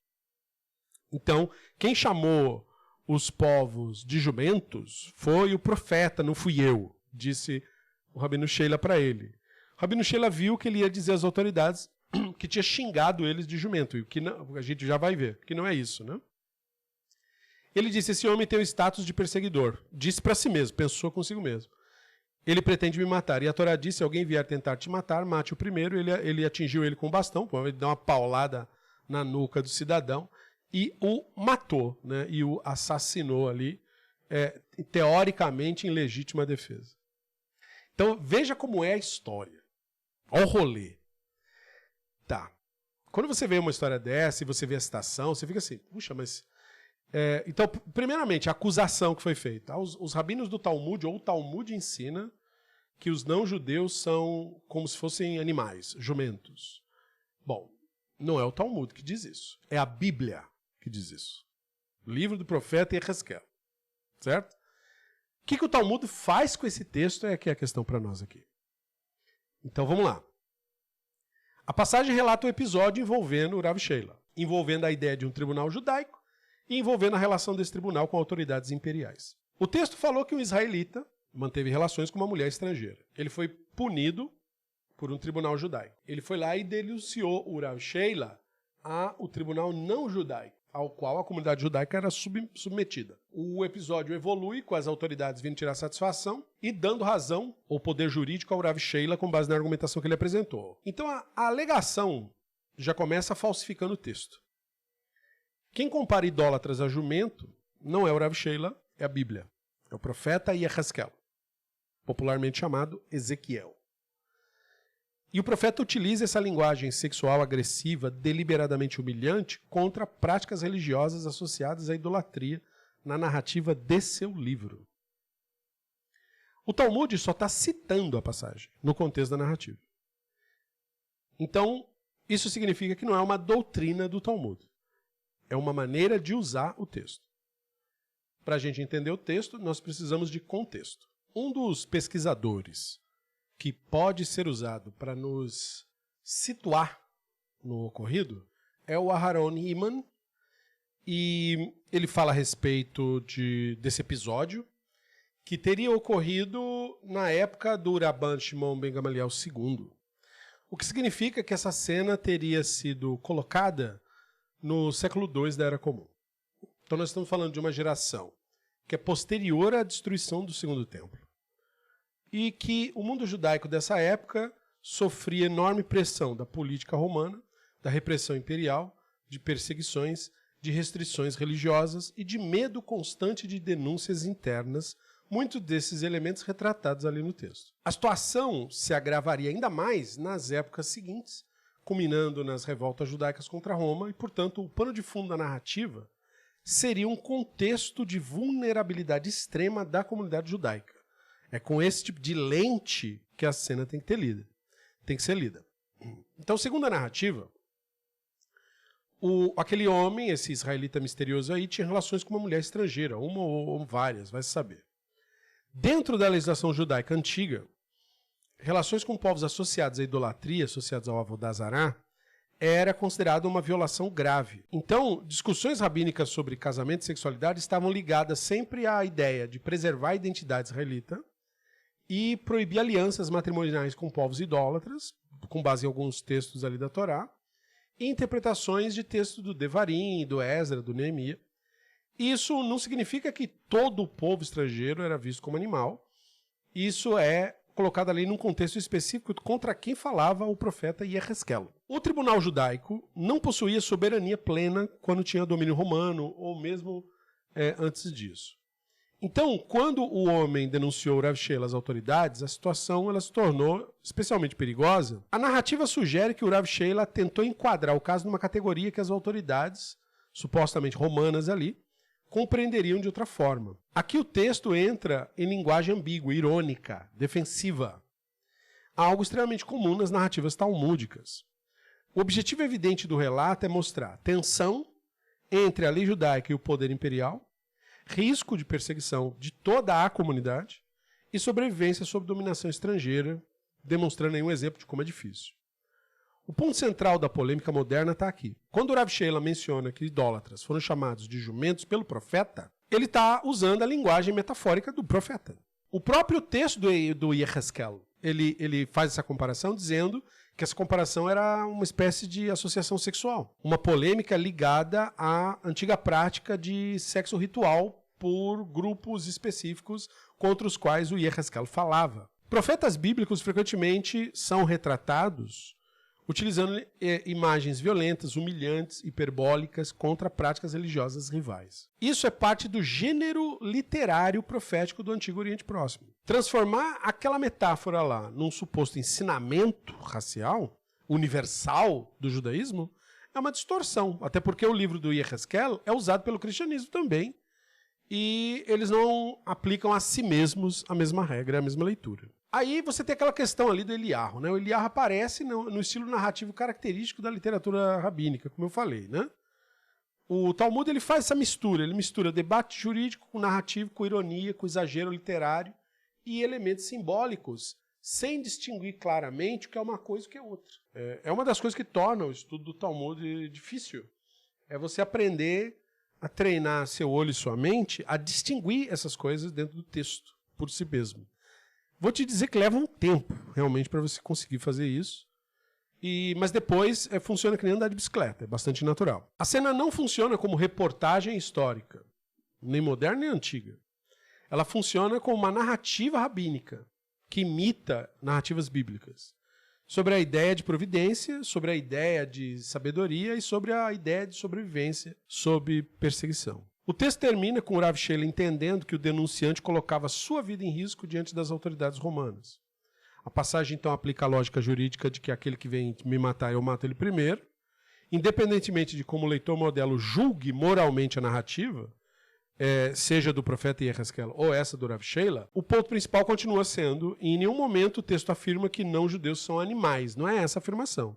Então, quem chamou os povos de jumentos foi o profeta, não fui eu, disse o Rabino Sheila para ele. O Rabino Sheila viu que ele ia dizer às autoridades que tinha xingado eles de jumento, e o que não, a gente já vai ver, que não é isso, né? Ele disse, esse homem tem o status de perseguidor. Disse para si mesmo, pensou consigo mesmo. Ele pretende me matar. E a Torá disse, se alguém vier tentar te matar, mate o primeiro. Ele atingiu ele com um bastão, ele deu uma paulada na nuca do cidadão e o matou, né? E o assassinou ali, teoricamente em legítima defesa. Então, veja como é a história. Olha o rolê. Tá. Quando você vê uma história dessa e você vê a citação, você fica assim, puxa, mas... então, primeiramente, a acusação que foi feita. Os rabinos do Talmud, ou o Talmud ensina que os não-judeus são como se fossem animais, jumentos. Bom, não é o Talmud que diz isso. É a Bíblia que diz isso. O livro do profeta Yehezkel. Certo? O que o Talmud faz com esse texto é que é a questão para nós aqui. Então, vamos lá. A passagem relata o episódio envolvendo o Rav Sheila, envolvendo a ideia de um tribunal judaico e envolvendo a relação desse tribunal com autoridades imperiais. O texto falou que um israelita manteve relações com uma mulher estrangeira. Ele foi punido por um tribunal judaico. Ele foi lá e denunciou o Rav Sheila ao tribunal não judaico, ao qual a comunidade judaica era submetida. O episódio evolui com as autoridades vindo tirar satisfação e dando razão ou poder jurídico ao Rav Sheila com base na argumentação que ele apresentou. Então a alegação já começa falsificando o texto. Quem compara idólatras a jumento não é o Rav Sheila, é a Bíblia. É o profeta Yehezkel, popularmente chamado Ezequiel. E o profeta utiliza essa linguagem sexual agressiva, deliberadamente humilhante, contra práticas religiosas associadas à idolatria na narrativa de seu livro. O Talmud só está citando a passagem no contexto da narrativa. Então, isso significa que não é uma doutrina do Talmud. É uma maneira de usar o texto. Para a gente entender o texto, nós precisamos de contexto. Um dos pesquisadores que pode ser usado para nos situar no ocorrido é o Aharon Iman, e ele fala a respeito desse episódio que teria ocorrido na época do Rabban Shimon ben Gamaliel II, o que significa que essa cena teria sido colocada no século II da Era Comum. Então nós estamos falando de uma geração que é posterior à destruição do Segundo Templo. E que o mundo judaico dessa época sofria enorme pressão da política romana, da repressão imperial, de perseguições, de restrições religiosas e de medo constante de denúncias internas, muitos desses elementos retratados ali no texto. A situação se agravaria ainda mais nas épocas seguintes, culminando nas revoltas judaicas contra Roma, e, portanto, o pano de fundo da narrativa seria um contexto de vulnerabilidade extrema da comunidade judaica. É com esse tipo de lente que a cena tem que ser lida. Então, segundo a narrativa, aquele homem, esse israelita misterioso aí, tinha relações com uma mulher estrangeira, uma ou várias, vai se saber. Dentro da legislação judaica antiga, relações com povos associados à idolatria, associados ao Avodah Zará, era considerado uma violação grave. Então, discussões rabínicas sobre casamento e sexualidade estavam ligadas sempre à ideia de preservar a identidade israelita e proibir alianças matrimoniais com povos idólatras, com base em alguns textos ali da Torá, e interpretações de textos do Devarim, do Esdra, do Neemias. Isso não significa que todo o povo estrangeiro era visto como animal. Isso é colocado ali num contexto específico contra quem falava o profeta Yehezkel. O tribunal judaico não possuía soberania plena quando tinha domínio romano, ou mesmo antes disso. Então, quando o homem denunciou o Rav Sheila às autoridades, a situação ela se tornou especialmente perigosa. A narrativa sugere que o Rav Sheila tentou enquadrar o caso numa categoria que as autoridades, supostamente romanas ali, compreenderiam de outra forma. Aqui o texto entra em linguagem ambígua, irônica, defensiva. Algo extremamente comum nas narrativas talmúdicas. O objetivo evidente do relato é mostrar tensão entre a lei judaica e o poder imperial, risco de perseguição de toda a comunidade e sobrevivência sob dominação estrangeira, demonstrando aí um exemplo de como é difícil. O ponto central da polêmica moderna está aqui. Quando o Rav Sheila menciona que idólatras foram chamados de jumentos pelo profeta, ele está usando a linguagem metafórica do profeta. O próprio texto do Yehezkel, ele faz essa comparação dizendo que essa comparação era uma espécie de associação sexual. Uma polêmica ligada à antiga prática de sexo ritual por grupos específicos contra os quais o Yehezkel falava. Profetas bíblicos frequentemente são retratados utilizando imagens violentas, humilhantes, hiperbólicas contra práticas religiosas rivais. Isso é parte do gênero literário profético do Antigo Oriente Próximo. Transformar aquela metáfora lá num suposto ensinamento racial, universal do judaísmo, é uma distorção. Até porque o livro do Yehezkel é usado pelo cristianismo também. E eles não aplicam a si mesmos a mesma regra, a mesma leitura. Aí você tem aquela questão ali do Eliarro, né? O Eliarro aparece no estilo narrativo característico da literatura rabínica, como eu falei, né? O Talmud ele faz essa mistura, ele mistura debate jurídico com narrativo, com ironia, com exagero literário e elementos simbólicos, sem distinguir claramente o que é uma coisa e o que é outra. É uma das coisas que torna o estudo do Talmud difícil. É você aprender a treinar seu olho e sua mente a distinguir essas coisas dentro do texto, por si mesmo. Vou te dizer que leva um tempo, realmente, para você conseguir fazer isso. Mas depois funciona que nem andar de bicicleta, é bastante natural. A cena não funciona como reportagem histórica, nem moderna nem antiga. Ela funciona como uma narrativa rabínica, que imita narrativas bíblicas. Sobre a ideia de providência, sobre a ideia de sabedoria e sobre a ideia de sobrevivência sob perseguição. O texto termina com o Rav Sheila entendendo que o denunciante colocava sua vida em risco diante das autoridades romanas. A passagem, então, aplica a lógica jurídica de que aquele que vem me matar, eu mato ele primeiro. Independentemente de como o leitor modelo julgue moralmente a narrativa, seja do profeta Yehezkel ou essa do Rav Sheila, o ponto principal continua sendo, em nenhum momento o texto afirma que não-judeus são animais. Não é essa a afirmação.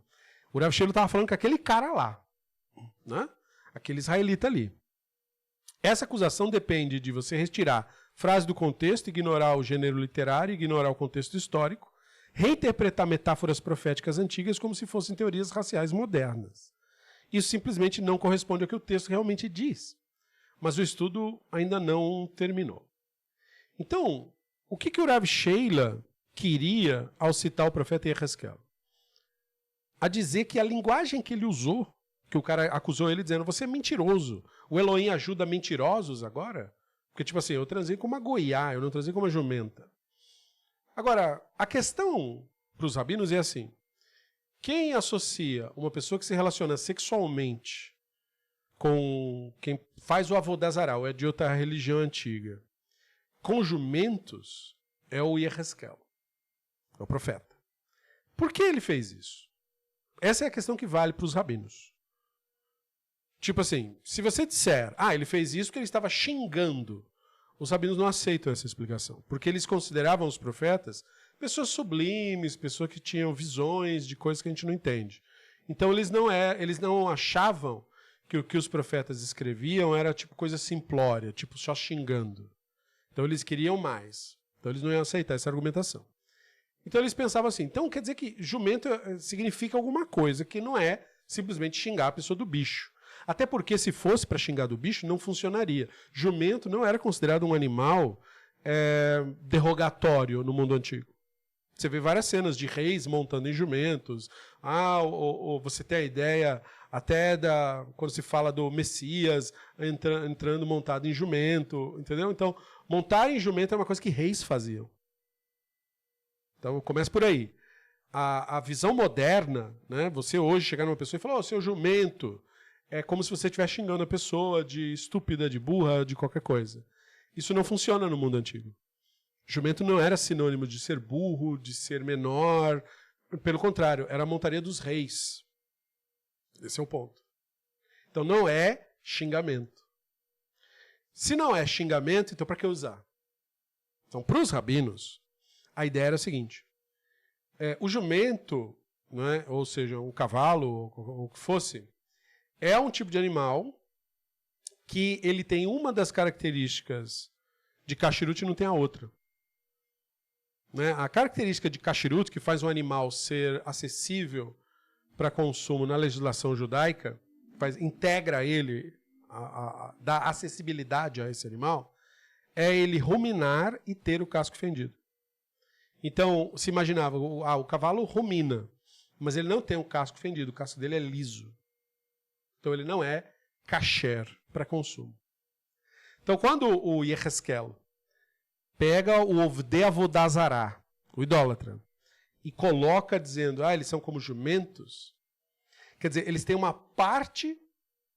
O Rav Sheila estava falando com aquele cara lá, né? Aquele israelita ali. Essa acusação depende de você retirar frase do contexto, ignorar o gênero literário, ignorar o contexto histórico, reinterpretar metáforas proféticas antigas como se fossem teorias raciais modernas. Isso simplesmente não corresponde ao que o texto realmente diz. Mas o estudo ainda não terminou. Então, o que o Rav Sheila queria ao citar o profeta Yehezkel? A dizer que a linguagem que ele usou, que o cara acusou ele dizendo, você é mentiroso, o Elohim ajuda mentirosos agora? Porque, tipo assim, eu transei com uma goiá, eu não transei com uma jumenta. Agora, a questão para os rabinos é assim, quem associa uma pessoa que se relaciona sexualmente com quem faz o avodá zará, ou é de outra religião antiga, com jumentos, é o Yehezkel, é o profeta. Por que ele fez isso? Essa é a questão que vale para os rabinos. Tipo assim, se você disser, ele fez isso porque ele estava xingando, os rabinos não aceitam essa explicação, porque eles consideravam os profetas pessoas sublimes, pessoas que tinham visões de coisas que a gente não entende. Então eles não achavam que o que os profetas escreviam era tipo coisa simplória, tipo só xingando. Então eles queriam mais. Então eles não iam aceitar essa argumentação. Então eles pensavam assim, então quer dizer que jumento significa alguma coisa, que não é simplesmente xingar a pessoa do bicho. Até porque se fosse para xingar do bicho, não funcionaria. Jumento não era considerado um animal derrogatório no mundo antigo. Você vê várias cenas de reis montando em jumentos. Ou você tem a ideia até quando se fala do Messias entrando montado em jumento, entendeu? Então, montar em jumento é uma coisa que reis faziam. Então, começa por aí. A visão moderna, né? Você hoje chegar numa pessoa e falar, seu jumento, é como se você estivesse xingando a pessoa de estúpida, de burra, de qualquer coisa. Isso não funciona no mundo antigo. Jumento não era sinônimo de ser burro, de ser menor. Pelo contrário, era a montaria dos reis. Esse é o ponto. Então não é xingamento. Se não é xingamento, então para que usar? Então, para os rabinos, a ideia era a seguinte. O jumento, né, ou seja, um cavalo, ou o que fosse, é um tipo de animal que ele tem uma das características de Kashrut e não tem a outra. Né? A característica de Kashrut, que faz um animal ser acessível para consumo na legislação judaica, integra ele, dá acessibilidade a esse animal, é ele ruminar e ter o casco fendido. Então, se imaginava, o cavalo rumina, mas ele não tem um casco fendido, o casco dele é liso. Então ele não é kasher para consumo. Então quando o Yeheskel pega o Ovdei Avodah Zará, o idólatra, e coloca dizendo, eles são como jumentos, quer dizer, eles têm uma parte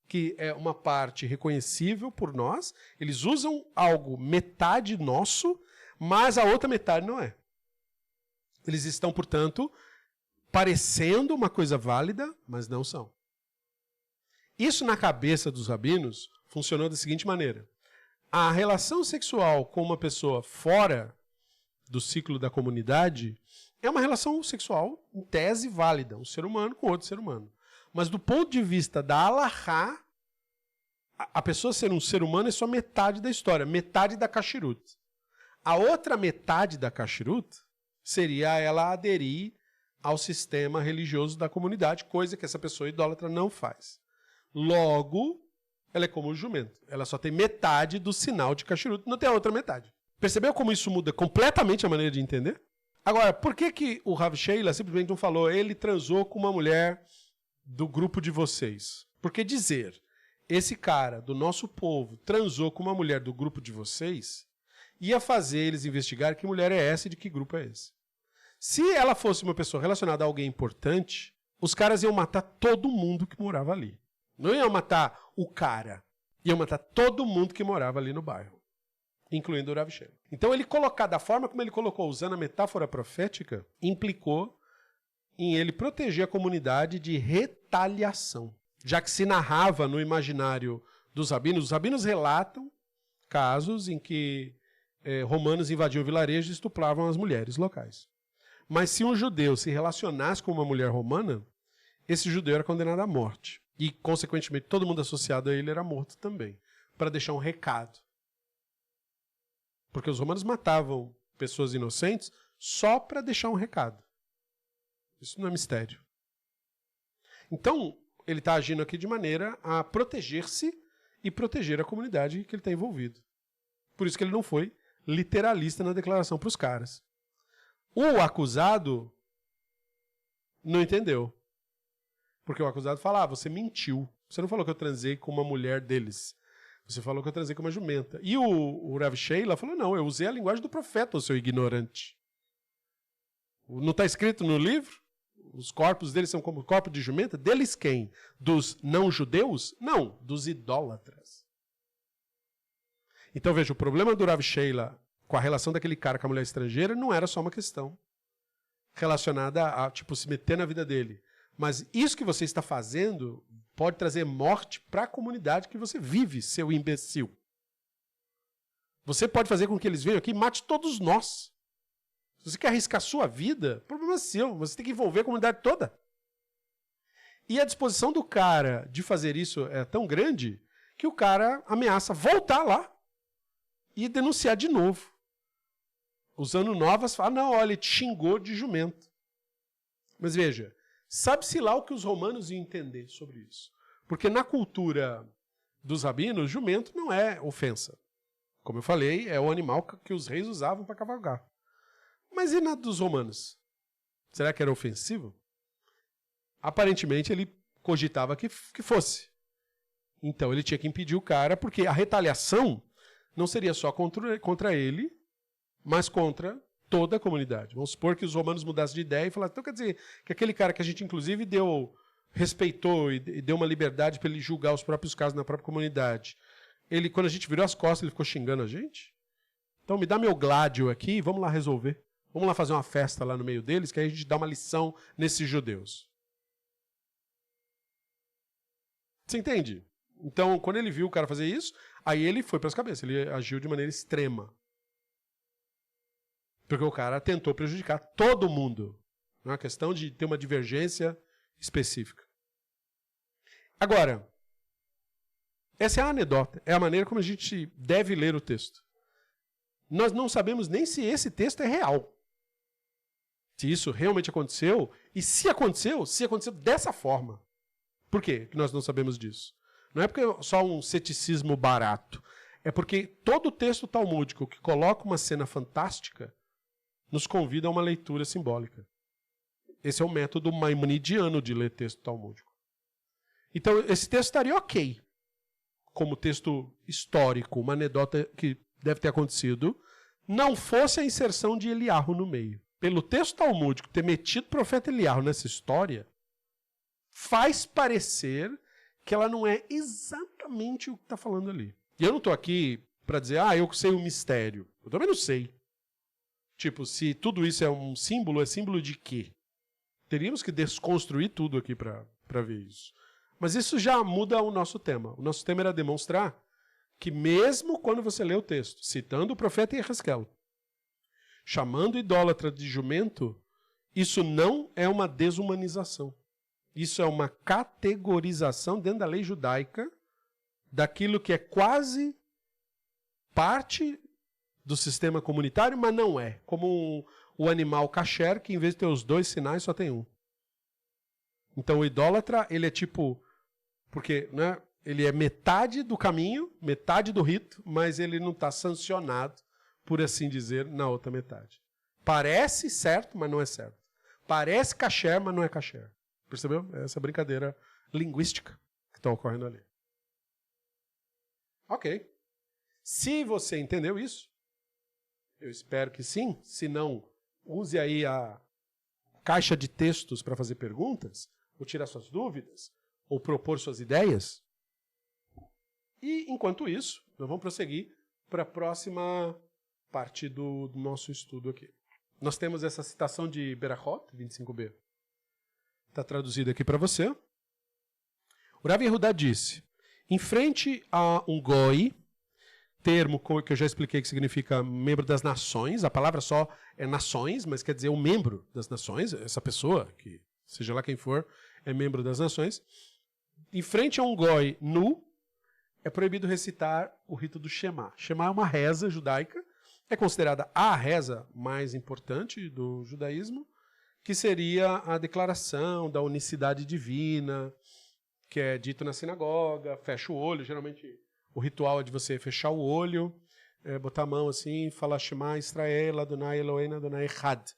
que é uma parte reconhecível por nós, eles usam algo metade nosso, mas a outra metade não é. Eles estão, portanto, parecendo uma coisa válida, mas não são. Isso na cabeça dos rabinos funcionou da seguinte maneira. A relação sexual com uma pessoa fora do ciclo da comunidade é uma relação sexual, em tese, válida. Um ser humano com outro ser humano. Mas do ponto de vista da Halahá, a pessoa ser um ser humano é só metade da história, metade da Kashrut. A outra metade da Kashrut seria ela aderir ao sistema religioso da comunidade, coisa que essa pessoa idólatra não faz. Logo, ela é como o jumento. Ela só tem metade do sinal de Kashrut, não tem a outra metade. Percebeu como isso muda completamente a maneira de entender? Agora, por que o Rav Sheila simplesmente não falou ele transou com uma mulher do grupo de vocês? Porque dizer esse cara do nosso povo transou com uma mulher do grupo de vocês ia fazer eles investigar que mulher é essa e de que grupo é esse. Se ela fosse uma pessoa relacionada a alguém importante, os caras iam matar todo mundo que morava ali. Não iam matar o cara, iam matar todo mundo que morava ali no bairro, incluindo o Rav Sheila. Então ele colocar da forma como ele colocou, usando a metáfora profética, implicou em ele proteger a comunidade de retaliação. Já que se narrava no imaginário dos rabinos, os rabinos relatam casos em que romanos invadiam o vilarejo e estupravam as mulheres locais. Mas se um judeu se relacionasse com uma mulher romana, esse judeu era condenado à morte. E, consequentemente, todo mundo associado a ele era morto também, para deixar um recado. Porque os romanos matavam pessoas inocentes só para deixar um recado. Isso não é mistério. Então, ele está agindo aqui de maneira a proteger-se e proteger a comunidade que ele está envolvido. Por isso que ele não foi literalista na declaração para os caras. O acusado não entendeu. Porque o acusado fala, você mentiu. Você não falou que eu transei com uma mulher deles. Você falou que eu transei com uma jumenta. E o Rav Sheila falou, não, eu usei a linguagem do profeta, ô seu ignorante. Não está escrito no livro? Os corpos deles são como corpo de jumenta? Deles quem? Dos não-judeus? Não, dos idólatras. Então veja, o problema do Rav Sheila com a relação daquele cara com a mulher estrangeira não era só uma questão relacionada a, tipo, se meter na vida dele. Mas isso que você está fazendo pode trazer morte para a comunidade que você vive, seu imbecil. Você pode fazer com que eles venham aqui e mate todos nós. Se você quer arriscar a sua vida, o problema é seu. Você tem que envolver a comunidade toda. E a disposição do cara de fazer isso é tão grande que o cara ameaça voltar lá e denunciar de novo. Usando novas, fala, não, olha, ele te xingou de jumento. Mas veja, sabe-se lá o que os romanos iam entender sobre isso. Porque na cultura dos rabinos, jumento não é ofensa. Como eu falei, é o animal que os reis usavam para cavalgar. Mas e na dos romanos? Será que era ofensivo? Aparentemente ele cogitava que fosse. Então ele tinha que impedir o cara, porque a retaliação não seria só contra ele, mas contra toda a comunidade. Vamos supor que os romanos mudassem de ideia e falassem, então quer dizer que aquele cara que a gente inclusive deu respeitou e deu uma liberdade para ele julgar os próprios casos na própria comunidade. Ele, quando a gente virou as costas, ele ficou xingando a gente? Então me dá meu Gládio aqui, vamos lá resolver. Vamos lá fazer uma festa lá no meio deles, que aí a gente dá uma lição nesses judeus. Você entende? Então, quando ele viu o cara fazer isso, aí ele foi para as cabeças, ele agiu de maneira extrema. Porque o cara tentou prejudicar todo mundo. É uma questão de ter uma divergência específica. Agora, essa é a anedota, é a maneira como a gente deve ler o texto. Nós não sabemos nem se esse texto é real. Se isso realmente aconteceu, e se aconteceu dessa forma. Por quê que nós não sabemos disso? Não é porque é só um ceticismo barato. É porque todo texto talmúdico que coloca uma cena fantástica nos convida a uma leitura simbólica. Esse é o método maimonidiano de ler texto talmúdico. Então, esse texto estaria ok, como texto histórico, uma anedota que deve ter acontecido, não fosse a inserção de Eliarro no meio. Pelo texto talmúdico ter metido o profeta Eliarro nessa história, faz parecer que ela não é exatamente o que está falando ali. E eu não estou aqui para dizer, eu sei o mistério. Eu também não sei. Tipo, se tudo isso é símbolo de quê? Teríamos que desconstruir tudo aqui para ver isso. Mas isso já muda o nosso tema. O nosso tema era demonstrar que mesmo quando você lê o texto, citando o profeta Yehezkel, chamando idólatra de jumento, isso não é uma desumanização. Isso é uma categorização dentro da lei judaica daquilo que é quase parte do sistema comunitário, mas não é. Como o animal kasher, que em vez de ter os 2 sinais, só tem um. Então o idólatra, ele é tipo... Porque, né, ele é metade do caminho, metade do rito, mas ele não está sancionado, por assim dizer, na outra metade. Parece certo, mas não é certo. Parece kasher, mas não é kasher. Percebeu? Essa brincadeira linguística que está ocorrendo ali. Ok. Se você entendeu isso, eu espero que sim. Se não, use aí a caixa de textos para fazer perguntas, ou tirar suas dúvidas, ou propor suas ideias. E, enquanto isso, nós vamos prosseguir para a próxima parte do nosso estudo aqui. Nós temos essa citação de Berachot, 25b. Está traduzido aqui para você. O Rav Yehudá disse, em frente a um goi, termo que eu já expliquei que significa membro das nações, a palavra só é nações, mas quer dizer o membro das nações, essa pessoa, que seja lá quem for, é membro das nações. Em frente a um goi nu, é proibido recitar o rito do Shema. Shema é uma reza judaica, é considerada a reza mais importante do judaísmo, que seria a declaração da unicidade divina, que é dito na sinagoga, fecha o olho, geralmente o ritual é de você fechar o olho, botar a mão assim, falar Shema Israel, Adonai Eloheinu, Adonai Echad.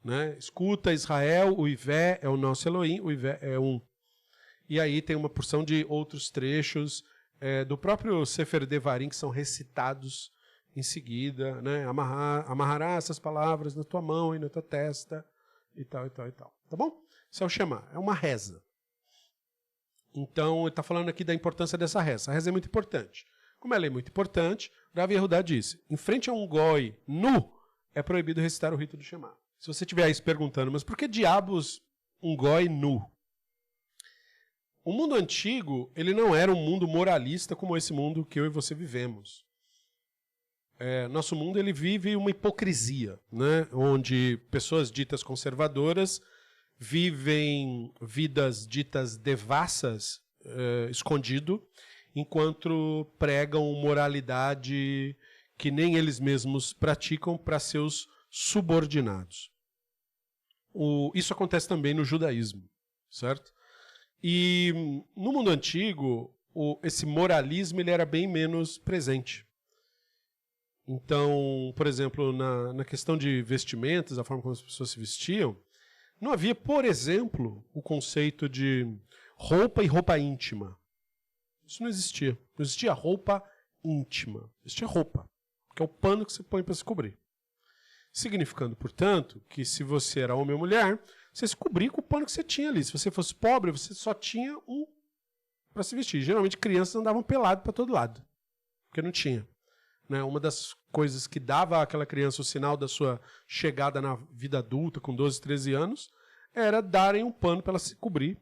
Né? Escuta Israel, o Ivé é o nosso Elohim, o Ivé é um. E aí tem uma porção de outros trechos do próprio Sefer Devarim que são recitados em seguida, né? Amarrará essas palavras na tua mão e na tua testa, e tal, e tal, e tal. Tá bom? Isso é o Shema, é uma reza. Então, ele está falando aqui da importância dessa reza. A reza é muito importante. Como ela é muito importante, Rav Yehudá disse, em frente a um goi nu, é proibido recitar o rito do Shema. Se você estiver aí se perguntando, mas por que diabos um goi nu? O mundo antigo, ele não era um mundo moralista como esse mundo que eu e você vivemos. Nosso mundo ele vive uma hipocrisia, né? Onde pessoas ditas conservadoras vivem vidas ditas devassas, escondido, enquanto pregam moralidade que nem eles mesmos praticam para seus subordinados. Isso acontece também no judaísmo, certo? E no mundo antigo, esse moralismo ele era bem menos presente. Então, por exemplo, na questão de vestimentas, a forma como as pessoas se vestiam, não havia, por exemplo, o conceito de roupa e roupa íntima. Isso não existia. Não existia roupa íntima. Existia roupa, que é o pano que você põe para se cobrir. Significando, portanto, que se você era homem ou mulher, você se cobria com o pano que você tinha ali. Se você fosse pobre, você só tinha um para se vestir. Geralmente crianças andavam peladas para todo lado, porque não tinha. Né? Uma das coisas que dava àquela criança o sinal da sua chegada na vida adulta, com 12, 13 anos, era darem um pano para ela se cobrir,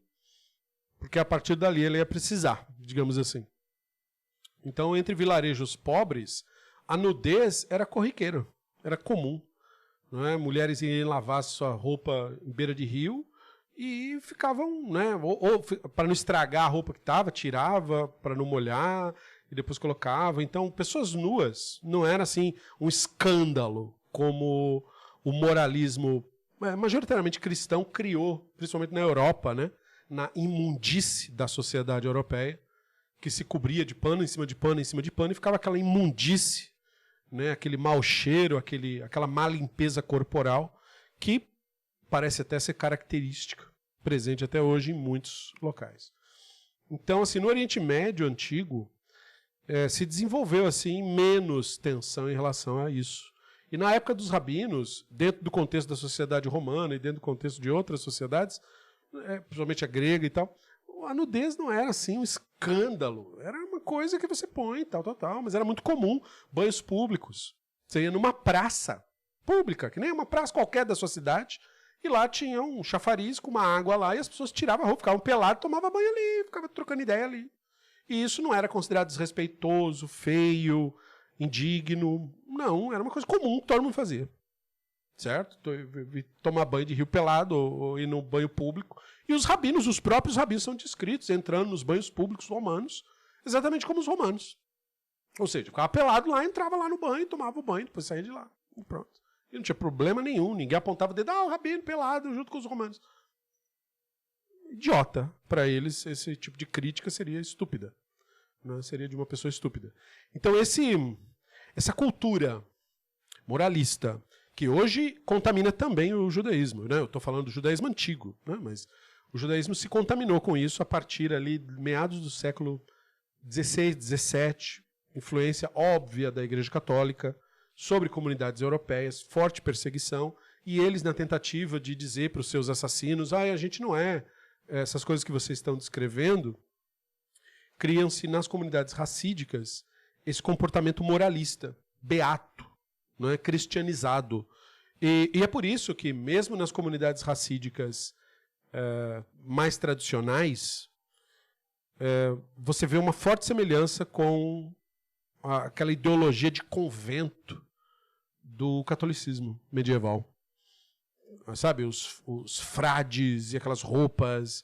porque a partir dali ela ia precisar, digamos assim. Então, entre vilarejos pobres, a nudez era corriqueira, era comum. Não é? Mulheres iam lavar sua roupa em beira de rio e ficavam, né? Ou para não estragar a roupa que estava, tirava para não molhar e depois colocava. Então, pessoas nuas não era assim um escândalo como o moralismo majoritariamente cristão criou, principalmente na Europa, né? Na imundície da sociedade europeia, que se cobria de pano em cima de pano em cima de pano e ficava aquela imundície, né? Aquele mau cheiro, aquela má limpeza corporal que parece até ser característica, presente até hoje em muitos locais. Então, assim, no Oriente Médio antigo, se desenvolveu assim menos tensão em relação a isso. E na época dos rabinos, dentro do contexto da sociedade romana e dentro do contexto de outras sociedades, principalmente a grega e tal, a nudez não era assim um escândalo. Era uma coisa que você põe, tal, mas era muito comum. Banhos públicos. Você ia numa praça pública, que nem uma praça qualquer da sua cidade, e lá tinha um chafariz com uma água lá, e as pessoas tiravam a roupa, ficavam peladas, tomavam banho ali, ficavam trocando ideia ali. E isso não era considerado desrespeitoso, feio, indigno. Não, era uma coisa comum que todo mundo fazia. Certo? Tomar banho de rio pelado ou ir no banho público. E os rabinos, os próprios rabinos são descritos entrando nos banhos públicos romanos, exatamente como os romanos. Ou seja, ficava pelado lá, entrava lá no banho, tomava o banho, depois saía de lá. E pronto. E não tinha problema nenhum. Ninguém apontava o dedo, o rabino pelado junto com os romanos. Idiota. Para eles, esse tipo de crítica seria estúpida. Né? Seria de uma pessoa estúpida. Então, essa cultura moralista, que hoje contamina também o judaísmo. Né? Eu estou falando do judaísmo antigo, né? Mas o judaísmo se contaminou com isso a partir ali, meados do século XVI, XVII, influência óbvia da Igreja Católica sobre comunidades europeias, forte perseguição, e eles na tentativa de dizer para os seus assassinos, a gente não é essas coisas que vocês estão descrevendo, criam-se nas comunidades racídicas esse comportamento moralista, beato, não é cristianizado. E é por isso que, mesmo nas comunidades racídicas mais tradicionais, você vê uma forte semelhança com aquela ideologia de convento do catolicismo medieval. Sabe, os frades e aquelas roupas,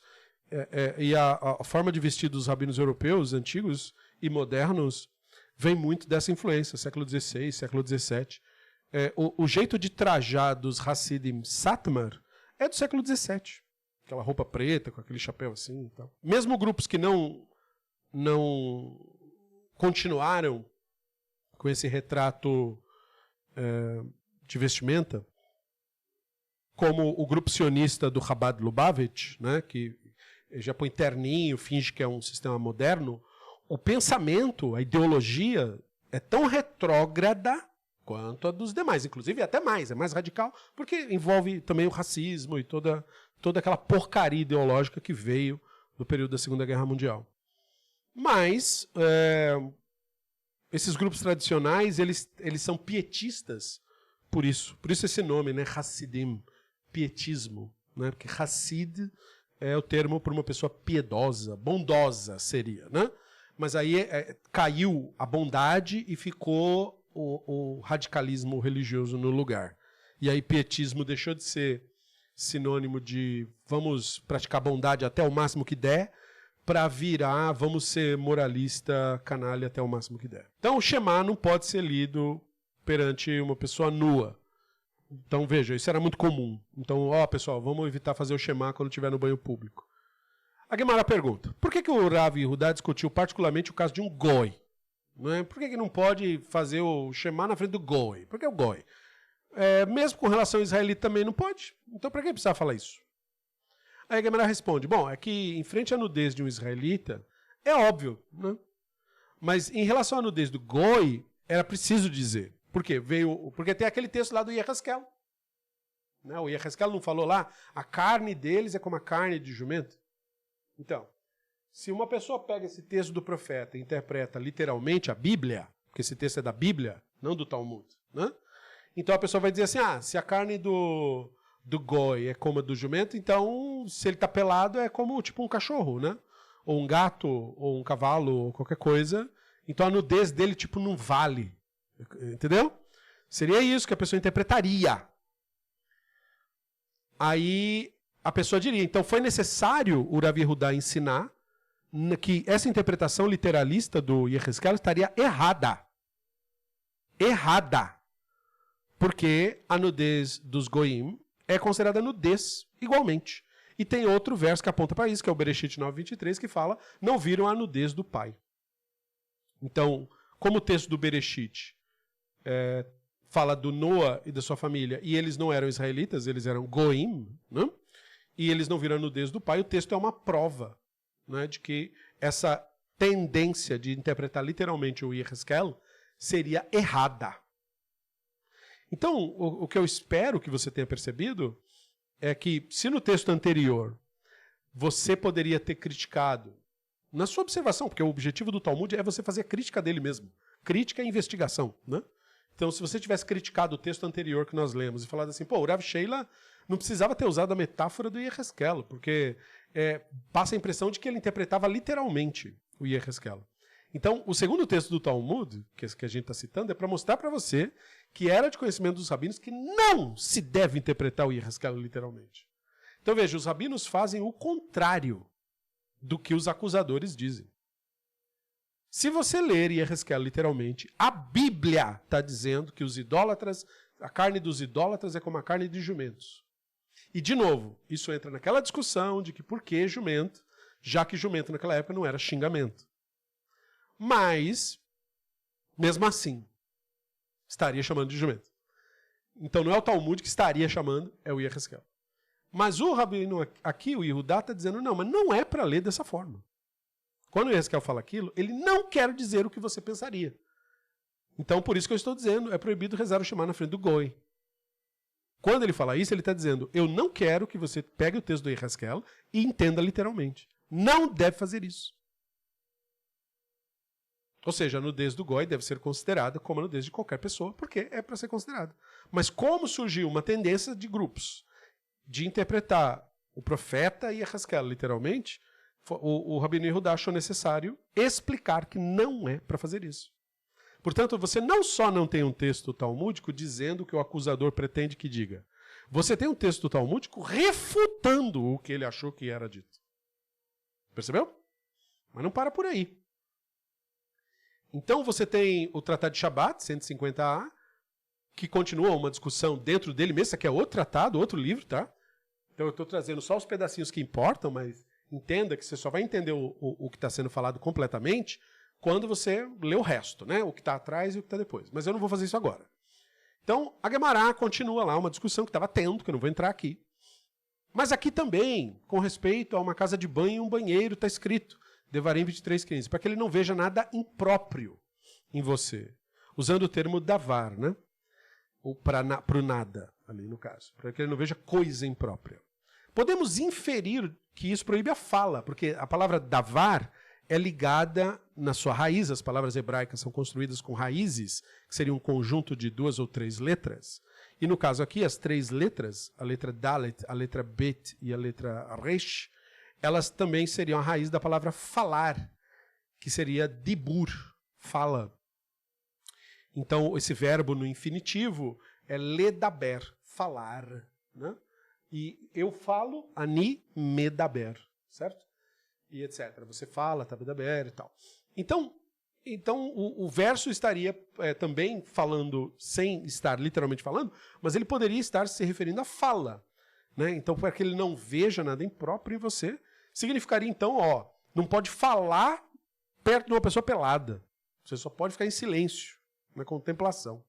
e a forma de vestir dos rabinos europeus, antigos e modernos, vem muito dessa influência, século XVI, século XVII. O jeito de trajar dos Hassidim Satmar é do século XVII. Aquela roupa preta, com aquele chapéu assim e tal. Mesmo grupos que não continuaram com esse retrato de vestimenta, como o grupo sionista do Chabad Lubavitch, né, que já põe terninho, finge que é um sistema moderno, o pensamento, a ideologia é tão retrógrada quanto a dos demais, inclusive até mais, é mais radical, porque envolve também o racismo e toda aquela porcaria ideológica que veio do período da Segunda Guerra Mundial. Mas esses grupos tradicionais, eles são pietistas por isso esse nome, né, Hassidim, pietismo, né, porque Hassid é o termo para uma pessoa piedosa, bondosa seria, né? Mas aí caiu a bondade e ficou o radicalismo religioso no lugar. E aí pietismo deixou de ser sinônimo de vamos praticar bondade até o máximo que der, para virar vamos ser moralista, canalha até o máximo que der. Então o Shema não pode ser lido perante uma pessoa nua. Então veja, isso era muito comum. Então, pessoal, vamos evitar fazer o Shema quando estiver no banho público. A Guimara pergunta, por que o Rav Yehudá discutiu particularmente o caso de um goi? Não é? Por que não pode fazer o Shema na frente do goi? Por que o goi? Mesmo com relação ao israelita também não pode. Então para que precisar falar isso? Aí a Guimara responde, é que em frente à nudez de um israelita, é óbvio, né? Mas em relação à nudez do goi, era preciso dizer. Por quê? Porque tem aquele texto lá do Yehezkel. Né? O Yehezkel não falou lá, a carne deles é como a carne de jumento? Então, se uma pessoa pega esse texto do profeta e interpreta literalmente a Bíblia, porque esse texto é da Bíblia, não do Talmud, né? Então a pessoa vai dizer assim, se a carne do goi é como a do jumento, então se ele está pelado é como tipo um cachorro, né? Ou um gato, ou um cavalo, ou qualquer coisa. Então a nudez dele tipo não vale. Entendeu? Seria isso que a pessoa interpretaria. Aí a pessoa diria, então foi necessário o Rav Yehudá ensinar que essa interpretação literalista do Yehezkel estaria errada. Errada. Porque a nudez dos goim é considerada nudez igualmente. E tem outro verso que aponta para isso, que é o Bereshit 9:23, que fala, não viram a nudez do pai. Então, como o texto do Bereshit fala do Noa e da sua família, e eles não eram israelitas, eles eram goim, né? E eles não viram a nudez do pai, o texto é uma prova, né, de que essa tendência de interpretar literalmente o Yehezkel seria errada. Então, o que eu espero que você tenha percebido é que, se no texto anterior você poderia ter criticado, na sua observação, porque o objetivo do Talmud é você fazer a crítica dele mesmo. Crítica e investigação, né? Então, se você tivesse criticado o texto anterior que nós lemos e falado assim, o Rav Sheila não precisava ter usado a metáfora do Yehezkel, porque passa a impressão de que ele interpretava literalmente o Yehezkel. Então, o segundo texto do Talmud, que a gente está citando, é para mostrar para você que era de conhecimento dos rabinos que não se deve interpretar o Yehezkel literalmente. Então, veja, os rabinos fazem o contrário do que os acusadores dizem. Se você ler Yehezkel literalmente, a Bíblia está dizendo que os idólatras, a carne dos idólatras é como a carne de jumentos. E, de novo, isso entra naquela discussão de que por que jumento, já que jumento naquela época não era xingamento. Mas, mesmo assim, estaria chamando de jumento. Então não é o Talmud que estaria chamando, é o Yehezkel. Mas o rabino aqui, o Yehudá, está dizendo, não, mas não é para ler dessa forma. Quando o Yehezkel fala aquilo, ele não quer dizer o que você pensaria. Então, por isso que eu estou dizendo, é proibido rezar o Shema na frente do goi. Quando ele fala isso, ele está dizendo, eu não quero que você pegue o texto do Yehezkel e entenda literalmente. Não deve fazer isso. Ou seja, a nudez do goi deve ser considerada como a nudez de qualquer pessoa, porque é para ser considerada. Mas como surgiu uma tendência de grupos de interpretar o profeta e Yehezkel literalmente, o Rabino Yehudá achou necessário explicar que não é para fazer isso. Portanto, você não só não tem um texto talmúdico dizendo o que o acusador pretende que diga. Você tem um texto talmúdico refutando o que ele achou que era dito. Percebeu? Mas não para por aí. Então você tem o Tratado de Shabat, 150a, que continua uma discussão dentro dele mesmo. Isso aqui é outro tratado, outro livro, tá? Então eu estou trazendo só os pedacinhos que importam, mas entenda que você só vai entender o que está sendo falado completamente quando você lê o resto, né? O que está atrás e o que está depois. Mas eu não vou fazer isso agora. Então, a Guemará continua lá, uma discussão que estava tendo, que eu não vou entrar aqui. Mas aqui também, com respeito a uma casa de banho e um banheiro, está escrito, Devarim 23:15, para que ele não veja nada impróprio em você. Usando o termo davar, né? Ou para o nada, ali no caso. Para que ele não veja coisa imprópria. Podemos inferir que isso proíbe a fala, porque a palavra davar é ligada na sua raiz. As palavras hebraicas são construídas com raízes, que seria um conjunto de 2 ou 3 letras. E no caso aqui, as 3 letras, a letra Dalet, a letra Bet e a letra Resh, elas também seriam a raiz da palavra falar, que seria dibur, fala. Então, esse verbo no infinitivo é ledaber, falar, né? E eu falo, ani medaber, certo? E etc. Você fala, tabedaber e tal. Então o verso estaria também falando, sem estar literalmente falando, mas ele poderia estar se referindo à fala, né? Então, para que ele não veja nada impróprio em você, significaria então, não pode falar perto de uma pessoa pelada. Você só pode ficar em silêncio, na contemplação.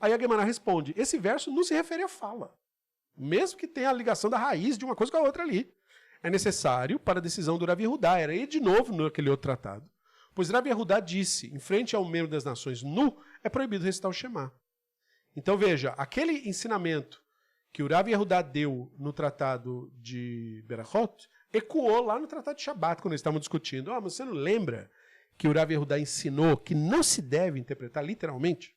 Aí a Guemará responde, esse verso não se refere à fala, mesmo que tenha a ligação da raiz de uma coisa com a outra ali. É necessário para a decisão do Rav Yehudá. Era ele de novo naquele outro tratado. Pois Rav Yehudá disse, em frente ao membro das nações nu, é proibido recitar o Shema. Então veja, aquele ensinamento que o Rav Yehudá deu no tratado de Berachot ecoou lá no tratado de Shabat, quando eles estavam discutindo. Mas você não lembra que o Rav Yehudá ensinou que não se deve interpretar literalmente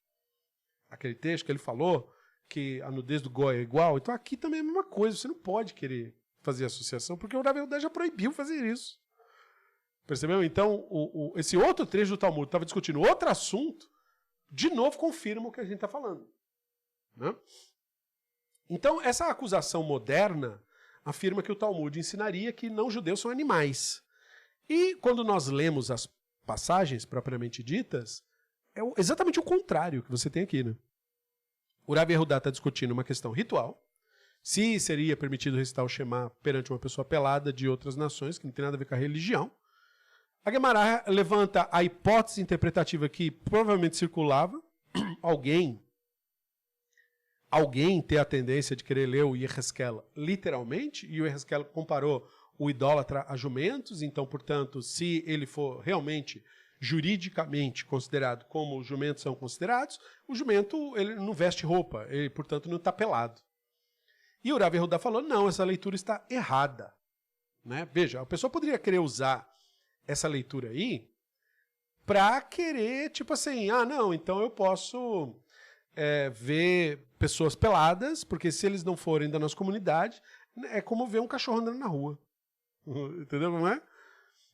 aquele texto que ele falou que a nudez do Goi é igual? Então aqui também é a mesma coisa, você não pode querer fazer associação, porque o Rav Yehudá já proibiu fazer isso. Percebeu? Então, esse outro trecho do Talmud estava discutindo outro assunto, de novo confirma o que a gente está falando. Né? Então, essa acusação moderna afirma que o Talmud ensinaria que não-judeus são animais. E quando nós lemos as passagens propriamente ditas, é exatamente o contrário que você tem aqui. Né? O Rav Yehudá está discutindo uma questão ritual, se seria permitido recitar o Shema perante uma pessoa pelada de outras nações, que não tem nada a ver com a religião. A Gemara levanta a hipótese interpretativa que provavelmente circulava, alguém ter a tendência de querer ler o Yehezkel literalmente, e o Yehezkel comparou o idólatra a jumentos, então, portanto, se ele for realmente juridicamente considerado como os jumentos são considerados, o jumento ele não veste roupa, ele, portanto, não está pelado. E o Rav Yehudá falou, não, essa leitura está errada. Né? Veja, a pessoa poderia querer usar essa leitura aí para querer, tipo assim, não, então eu posso ver pessoas peladas, porque se eles não forem da nossa comunidade, é como ver um cachorro andando na rua. Entendeu como é?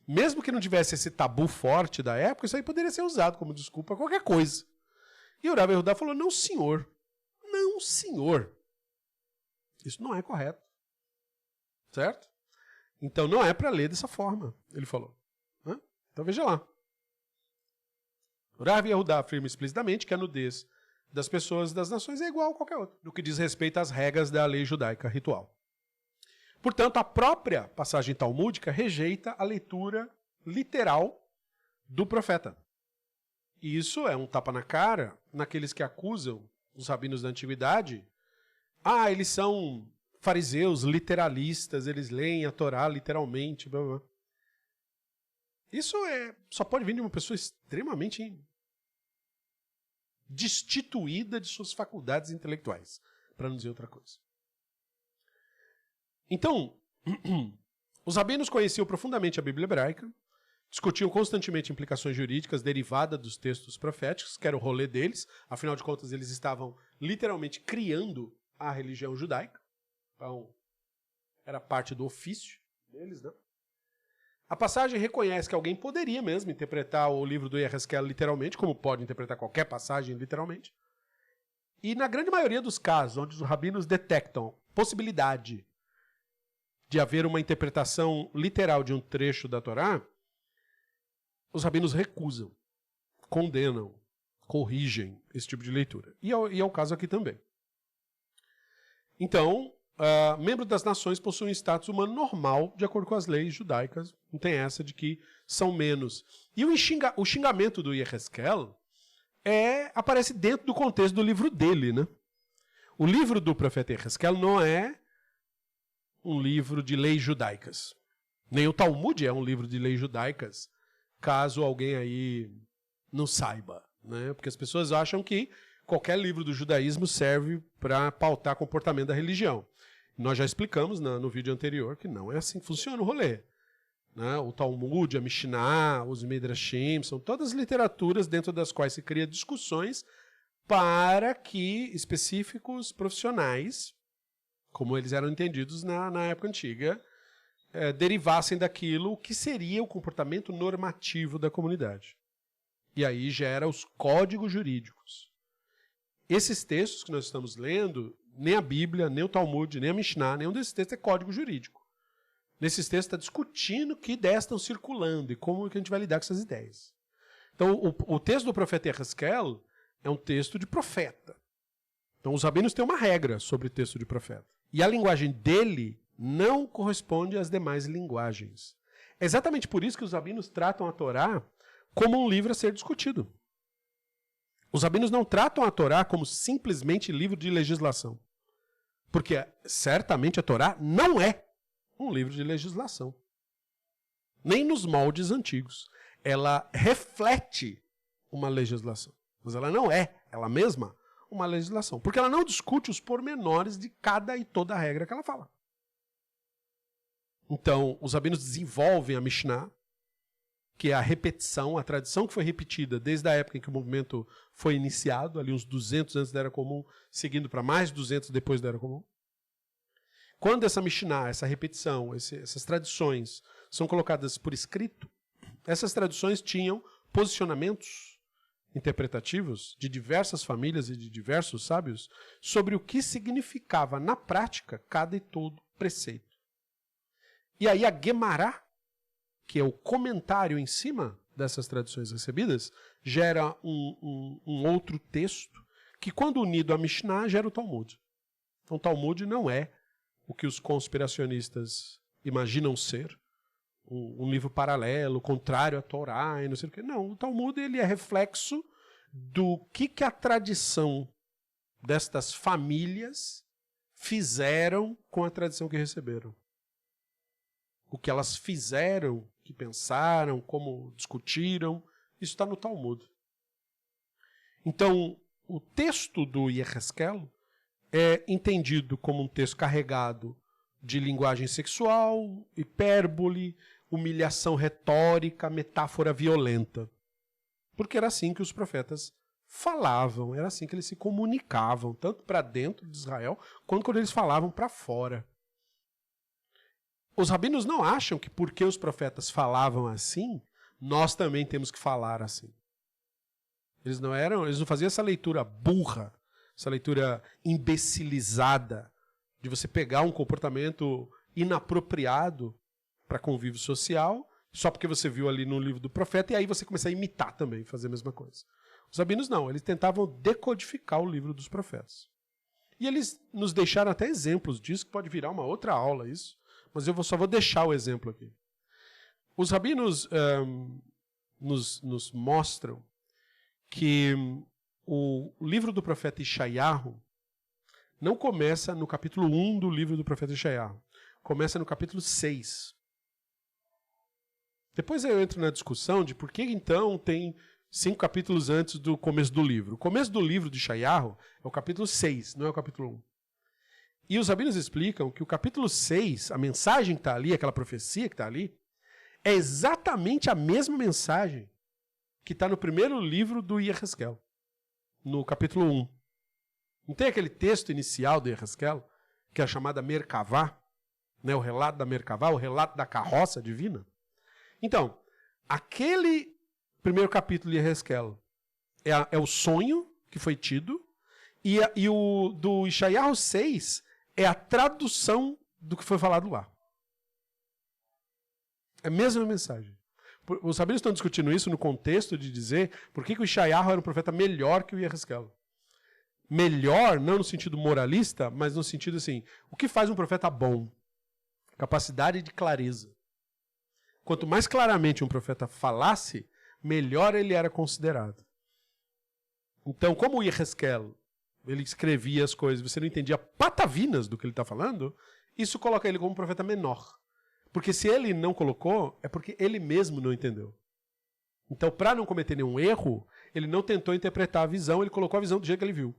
Mesmo que não tivesse esse tabu forte da época, isso aí poderia ser usado como desculpa a qualquer coisa. E o Rav Yehudá falou, não senhor, não senhor. Isso não é correto. Certo? Então não é para ler dessa forma, ele falou. Então veja lá. O Rav Yehudá afirma explicitamente que a nudez das pessoas das nações é igual a qualquer outra, no que diz respeito às regras da lei judaica ritual. Portanto, a própria passagem talmúdica rejeita a leitura literal do profeta. E isso é um tapa na cara naqueles que acusam os rabinos da antiguidade. Eles são fariseus literalistas, eles leem a Torá literalmente, blá, blá. Isso só pode vir de uma pessoa extremamente destituída de suas faculdades intelectuais, para não dizer outra coisa. Então, os rabinos conheciam profundamente a Bíblia hebraica, discutiam constantemente implicações jurídicas derivadas dos textos proféticos, que era o rolê deles, afinal de contas eles estavam literalmente criando a religião judaica, então era parte do ofício deles, né? A passagem reconhece que alguém poderia mesmo interpretar o livro do Yehezkel literalmente, como pode interpretar qualquer passagem literalmente. E na grande maioria dos casos, onde os rabinos detectam possibilidade de haver uma interpretação literal de um trecho da Torá, os rabinos recusam, condenam, corrigem esse tipo de leitura. E é o caso aqui também. Então, membros das nações possuem status humano normal, de acordo com as leis judaicas. Não tem essa de que são menos. E o xingamento do Yehezkel aparece dentro do contexto do livro dele, né? O livro do profeta Yehezkel não é um livro de leis judaicas. Nem o Talmud é um livro de leis judaicas, caso alguém aí não saiba, né? Porque as pessoas acham que qualquer livro do judaísmo serve para pautar comportamento da religião. Nós já explicamos no vídeo anterior que não é assim que funciona o rolê. Né? O Talmud, a Mishnah, os Midrashim, são todas literaturas dentro das quais se cria discussões para que específicos profissionais, como eles eram entendidos na época antiga, derivassem daquilo que seria o comportamento normativo da comunidade. E aí gera os códigos jurídicos. Esses textos que nós estamos lendo, nem a Bíblia, nem o Talmud, nem a Mishnah, nenhum desses textos é código jurídico. Nesses textos está discutindo que ideias estão circulando e como que a gente vai lidar com essas ideias. Então, o texto do profeta Yehezkel é um texto de profeta. Então, os rabinos têm uma regra sobre o texto de profeta. E a linguagem dele não corresponde às demais linguagens. É exatamente por isso que os rabinos tratam a Torá como um livro a ser discutido. Os rabinos não tratam a Torá como simplesmente livro de legislação. Porque certamente a Torá não é um livro de legislação. Nem nos moldes antigos. Ela reflete uma legislação. Mas ela não é, ela mesma, uma legislação. Porque ela não discute os pormenores de cada e toda regra que ela fala. Então, os rabinos desenvolvem a Mishnah, que é a repetição, a tradição que foi repetida desde a época em que o movimento foi iniciado, ali uns 200 antes da Era Comum, seguindo para mais 200 depois da Era Comum. Quando essa Mishnah, essa repetição, essas tradições são colocadas por escrito, essas tradições tinham posicionamentos interpretativos de diversas famílias e de diversos sábios sobre o que significava na prática cada e todo preceito. E aí a Guemará, que é o comentário em cima dessas tradições recebidas, gera um outro texto que, quando unido à Mishnah, gera o Talmud. Então, o Talmud não é o que os conspiracionistas imaginam ser, um livro paralelo, contrário à Torá e não sei o quê. Não, o Talmud ele é reflexo do que a tradição destas famílias fizeram com a tradição que receberam. O que elas fizeram, que pensaram, como discutiram, isso está no Talmud. Então, o texto do Yehezkel é entendido como um texto carregado de linguagem sexual, hipérbole, humilhação retórica, metáfora violenta. Porque era assim que os profetas falavam, era assim que eles se comunicavam, tanto para dentro de Israel, quanto quando eles falavam para fora. Os rabinos não acham que porque os profetas falavam assim, nós também temos que falar assim. Eles não faziam essa leitura burra, essa leitura imbecilizada de você pegar um comportamento inapropriado para convívio social, só porque você viu ali no livro do profeta, e aí você começa a imitar também, fazer a mesma coisa. Os rabinos não, eles tentavam decodificar o livro dos profetas. E eles nos deixaram até exemplos disso, que pode virar uma outra aula isso, mas eu só vou deixar o exemplo aqui. Os rabinos nos mostram que o livro do profeta Ishayahu não começa no capítulo 1 do livro do profeta Ishayahu. Começa no capítulo 6. Depois eu entro na discussão de por que então tem 5 capítulos antes do começo do livro. O começo do livro de Ishayahu é o capítulo 6, não é o capítulo 1. E os rabinos explicam que o capítulo 6, a mensagem que está ali, aquela profecia que está ali, é exatamente a mesma mensagem que está no primeiro livro do Yehezkel, no capítulo 1. Não tem aquele texto inicial do Yehezkel, que é a chamada Merkavá, né, o relato da Merkavá, o relato da carroça divina? Então, aquele primeiro capítulo de Yehezkel é o sonho que foi tido, e o do Ishayahu 6 é a tradução do que foi falado lá. É a mesma mensagem. Os rabinos estão discutindo isso no contexto de dizer por que o Ishayahu era um profeta melhor que o Yehezkel. Melhor, não no sentido moralista, mas no sentido assim, o que faz um profeta bom? Capacidade de clareza. Quanto mais claramente um profeta falasse, melhor ele era considerado. Então, como o Yehezkel, ele escrevia as coisas, você não entendia patavinas do que ele está falando, isso coloca ele como um profeta menor. Porque se ele não colocou, é porque ele mesmo não entendeu. Então, para não cometer nenhum erro, ele não tentou interpretar a visão, ele colocou a visão do jeito que ele viu.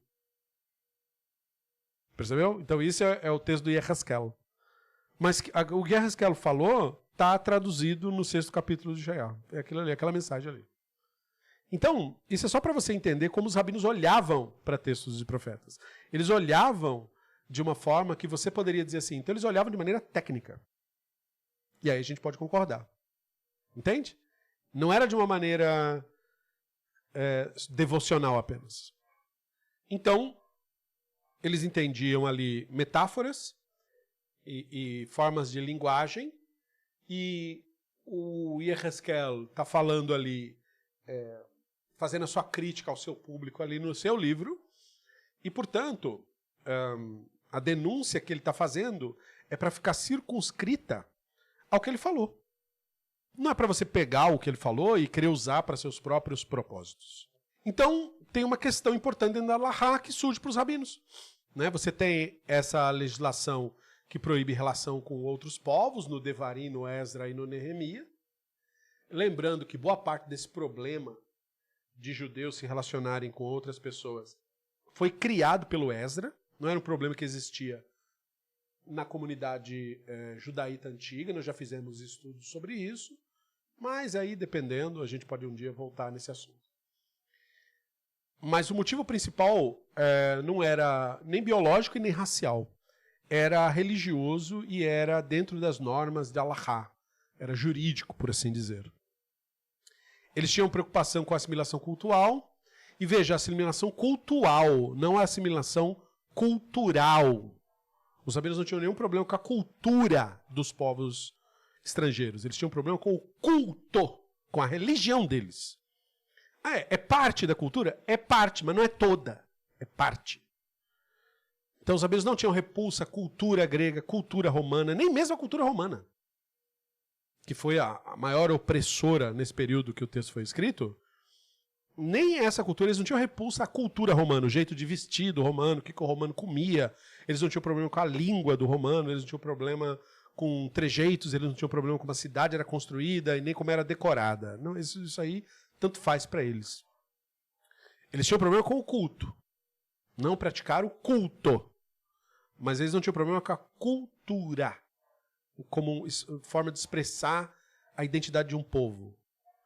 Percebeu? Então, isso é o texto do Yehezkel. Mas o que Yehezkel falou está traduzido no 6º capítulo de Ishayahu. É aquilo ali, aquela mensagem ali. Então, isso é só para você entender como os rabinos olhavam para textos de profetas. Eles olhavam de uma forma que você poderia dizer assim. Então, eles olhavam de maneira técnica. E aí a gente pode concordar. Entende? Não era de uma maneira devocional apenas. Então, eles entendiam ali metáforas e formas de linguagem, e o Yehezkel está falando ali, fazendo a sua crítica ao seu público ali no seu livro, e, portanto, a denúncia que ele está fazendo é para ficar circunscrita ao que ele falou. Não é para você pegar o que ele falou e querer usar para seus próprios propósitos. Então, tem uma questão importante dentro da Halahá que surge para os rabinos. Né? Você tem essa legislação que proíbe relação com outros povos, no Devarim, no Esdra e no Nehemia. Lembrando que boa parte desse problema de judeus se relacionarem com outras pessoas foi criado pelo Esdra, não era um problema que existia na comunidade judaíta antiga, nós já fizemos estudos sobre isso, mas aí, dependendo, a gente pode um dia voltar nesse assunto. Mas o motivo principal não era nem biológico e nem racial. Era religioso e era dentro das normas da Halakha. Era jurídico, por assim dizer. Eles tinham preocupação com a assimilação cultural. E veja, a assimilação cultural, não a assimilação cultural. Os rabinos não tinham nenhum problema com a cultura dos povos estrangeiros. Eles tinham problema com o culto, com a religião deles. É parte da cultura? É parte, mas não é toda. É parte. Então os rabinos não tinham repulsa à cultura grega, cultura romana, nem mesmo a cultura romana, que foi a maior opressora nesse período que o texto foi escrito. Nem essa cultura, eles não tinham repulsa à cultura romana, o jeito de vestir do romano, o que o romano comia. Eles não tinham problema com a língua do romano, eles não tinham problema com trejeitos, eles não tinham problema com como a cidade era construída e nem como era decorada. Não, isso aí tanto faz para eles. Eles tinham problema com o culto. Não praticar o culto. Mas eles não tinham problema com a cultura, como forma de expressar a identidade de um povo.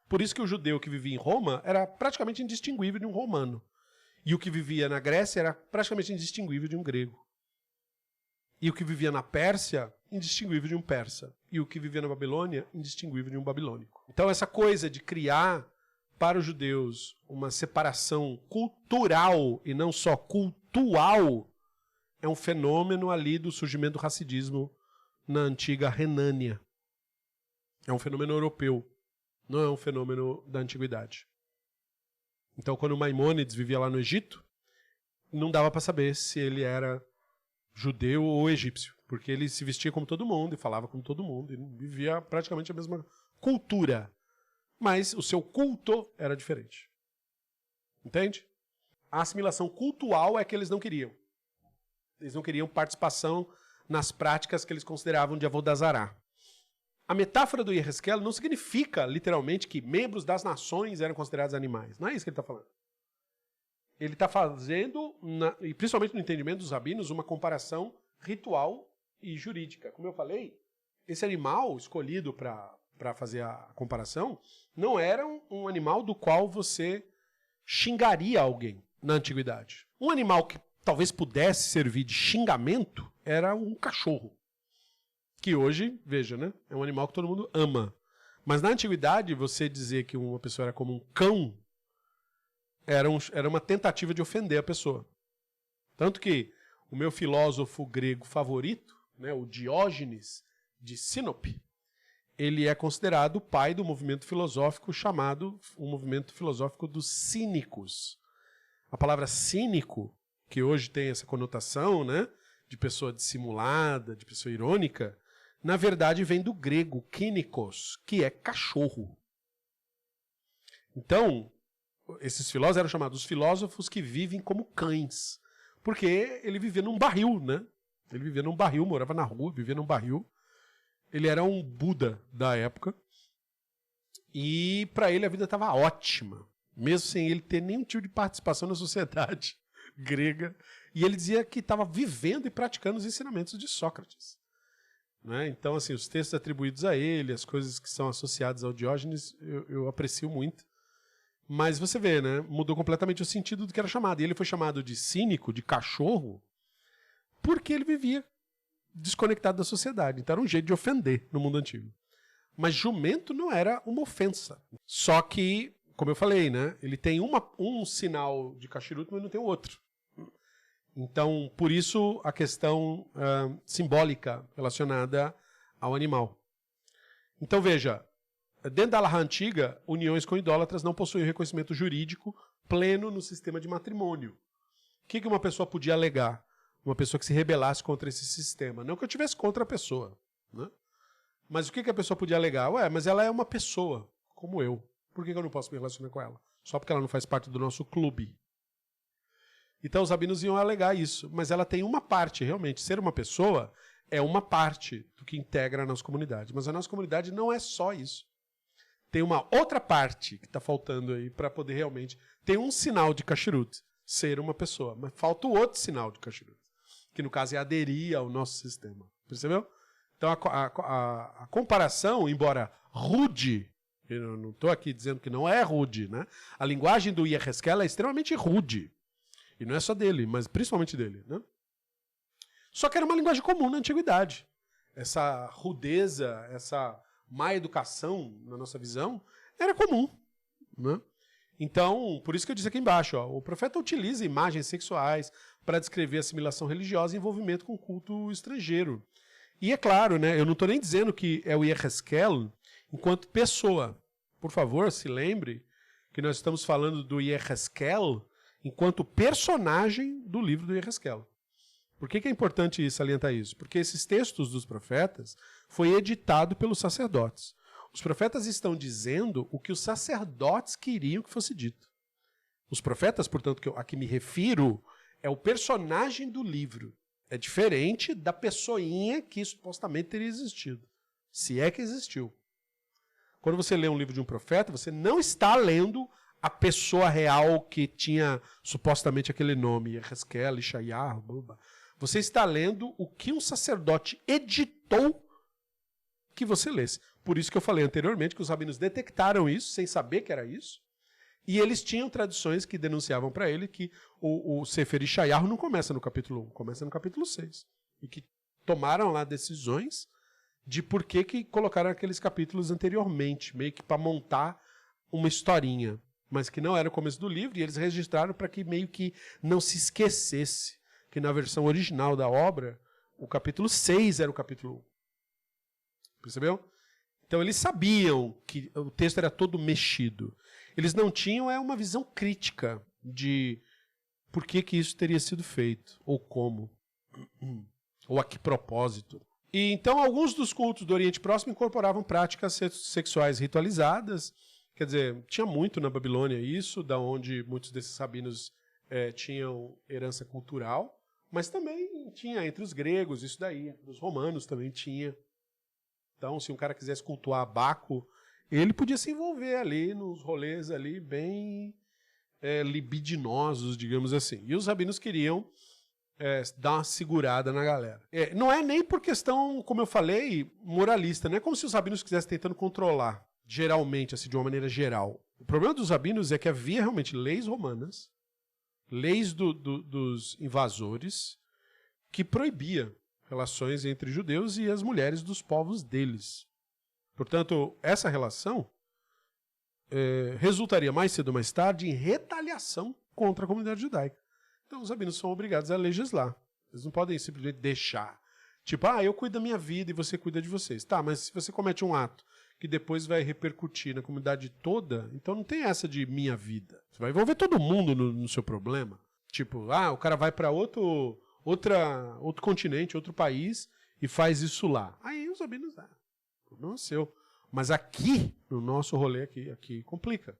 Por isso que o judeu que vivia em Roma era praticamente indistinguível de um romano. E o que vivia na Grécia era praticamente indistinguível de um grego. E o que vivia na Pérsia, indistinguível de um persa. E o que vivia na Babilônia, indistinguível de um babilônico. Então essa coisa de criar para os judeus uma separação cultural e não só cultural é um fenômeno ali do surgimento do racidismo na antiga Renânia. É um fenômeno europeu, não é um fenômeno da antiguidade. Então, quando Maimônides vivia lá no Egito, não dava para saber se ele era judeu ou egípcio, porque ele se vestia como todo mundo e falava como todo mundo, e vivia praticamente a mesma cultura. Mas o seu culto era diferente. Entende? A assimilação cultural é que eles não queriam. Eles não queriam participação nas práticas que eles consideravam de Avodazará. A metáfora do Yehezkel não significa, literalmente, que membros das nações eram considerados animais. Não é isso que ele está falando. Ele está fazendo, e principalmente no entendimento dos rabinos, uma comparação ritual e jurídica. Como eu falei, esse animal escolhido para fazer a comparação não era um animal do qual você xingaria alguém na antiguidade. Um animal que talvez pudesse servir de xingamento era um cachorro. Que hoje, veja, né, é um animal que todo mundo ama. Mas na antiguidade, você dizer que uma pessoa era como um cão era uma tentativa de ofender a pessoa. Tanto que o meu filósofo grego favorito, né, o Diógenes de Sinope, ele é considerado o pai do movimento filosófico chamado o movimento filosófico dos cínicos. A palavra cínico, que hoje tem essa conotação, né, de pessoa dissimulada, de pessoa irônica, na verdade vem do grego kínikos, que é cachorro. Então, esses filósofos eram chamados filósofos que vivem como cães, porque ele vivia num barril, né? Ele vivia num barril, morava na rua, vivia num barril. Ele era um Buda da época e para ele a vida estava ótima, mesmo sem ele ter nenhum tipo de participação na sociedade grega. E ele dizia que estava vivendo e praticando os ensinamentos de Sócrates. Né? Então, assim, os textos atribuídos a ele, as coisas que são associadas ao Diógenes, eu aprecio muito. Mas você vê, né? Mudou completamente o sentido do que era chamado. E ele foi chamado de cínico, de cachorro, porque ele vivia desconectado da sociedade. Então era um jeito de ofender no mundo antigo. Mas jumento não era uma ofensa. Só que, como eu falei, né? Ele tem um sinal de cachiruto, mas não tem o outro. Então, por isso, a questão simbólica relacionada ao animal. Então, veja, dentro da Halakha antiga, uniões com idólatras não possuíam reconhecimento jurídico pleno no sistema de matrimônio. O que uma pessoa podia alegar? Uma pessoa que se rebelasse contra esse sistema. Não que eu tivesse contra a pessoa. Né? Mas o que a pessoa podia alegar? Ué, mas ela é uma pessoa, como eu. Por que eu não posso me relacionar com ela? Só porque ela não faz parte do nosso clube. Então os rabinos iam alegar isso. Mas ela tem uma parte, realmente. Ser uma pessoa é uma parte do que integra a nossa comunidade. Mas a nossa comunidade não é só isso. Tem uma outra parte que está faltando aí para poder realmente... Tem um sinal de kashrut. ser uma pessoa. Mas falta o outro sinal de Kashrut, que no caso é aderir ao nosso sistema. Percebeu? Então a comparação, embora rude, eu não estou aqui dizendo que não é rude, né? A linguagem do Yehezkel é extremamente rude. E não é só dele, mas principalmente dele, né? Só que era uma linguagem comum na antiguidade. Essa rudeza, essa má educação, na nossa visão, era comum, né? Então, por isso que eu disse aqui embaixo, ó, o profeta utiliza imagens sexuais para descrever assimilação religiosa e envolvimento com culto estrangeiro. E é claro, né, eu não estou nem dizendo que é o Yehezkel enquanto pessoa. Por favor, se lembre que nós estamos falando do Yehezkel enquanto personagem do livro do Yehezkel. Por que é importante salientar isso? Porque esses textos dos profetas foi editado pelos sacerdotes. Os profetas estão dizendo o que os sacerdotes queriam que fosse dito. Os profetas, portanto, a que me refiro, é o personagem do livro. É diferente da pessoinha que supostamente teria existido. Se é que existiu. Quando você lê um livro de um profeta, você não está lendo a pessoa real que tinha supostamente aquele nome, Yehezkel, Ishayahu, você está lendo o que um sacerdote editou que você lesse. Por isso que eu falei anteriormente que os rabinos detectaram isso, sem saber que era isso, e eles tinham tradições que denunciavam para ele que o Sefer Ishayahu não começa no capítulo 1, começa no capítulo 6. E que tomaram lá decisões de por que colocaram aqueles capítulos anteriormente, meio que para montar uma historinha, mas que não era o começo do livro, e eles registraram para que meio que não se esquecesse que na versão original da obra, o capítulo 6 era o capítulo 1. Percebeu? Então eles sabiam que o texto era todo mexido. Eles não tinham uma visão crítica de por que isso teria sido feito, ou como, ou a que propósito. E então alguns dos cultos do Oriente Próximo incorporavam práticas sexuais ritualizadas. Quer dizer, tinha muito na Babilônia isso, da onde muitos desses rabinos tinham herança cultural, mas também tinha entre os gregos isso daí, entre os romanos também tinha. Então, se um cara quisesse cultuar Baco, ele podia se envolver ali nos rolês ali bem libidinosos, digamos assim. E os rabinos queriam dar uma segurada na galera. Não é nem por questão, como eu falei, moralista. Não é como se os rabinos estivessem tentando controlar, geralmente, assim, de uma maneira geral. O problema dos rabinos é que havia realmente leis romanas, leis dos invasores, que proibia relações entre judeus e as mulheres dos povos deles. Portanto, essa relação resultaria mais cedo ou mais tarde em retaliação contra a comunidade judaica. Então os rabinos são obrigados a legislar. Eles não podem simplesmente deixar. Tipo, eu cuido da minha vida e você cuida de vocês. Tá, mas se você comete um ato que depois vai repercutir na comunidade toda, então não tem essa de minha vida. Você vai envolver todo mundo no seu problema. Tipo, o cara vai para outro continente, outro país e faz isso lá. Aí os rabinos, o problema é seu. Mas aqui, no nosso rolê aqui complica.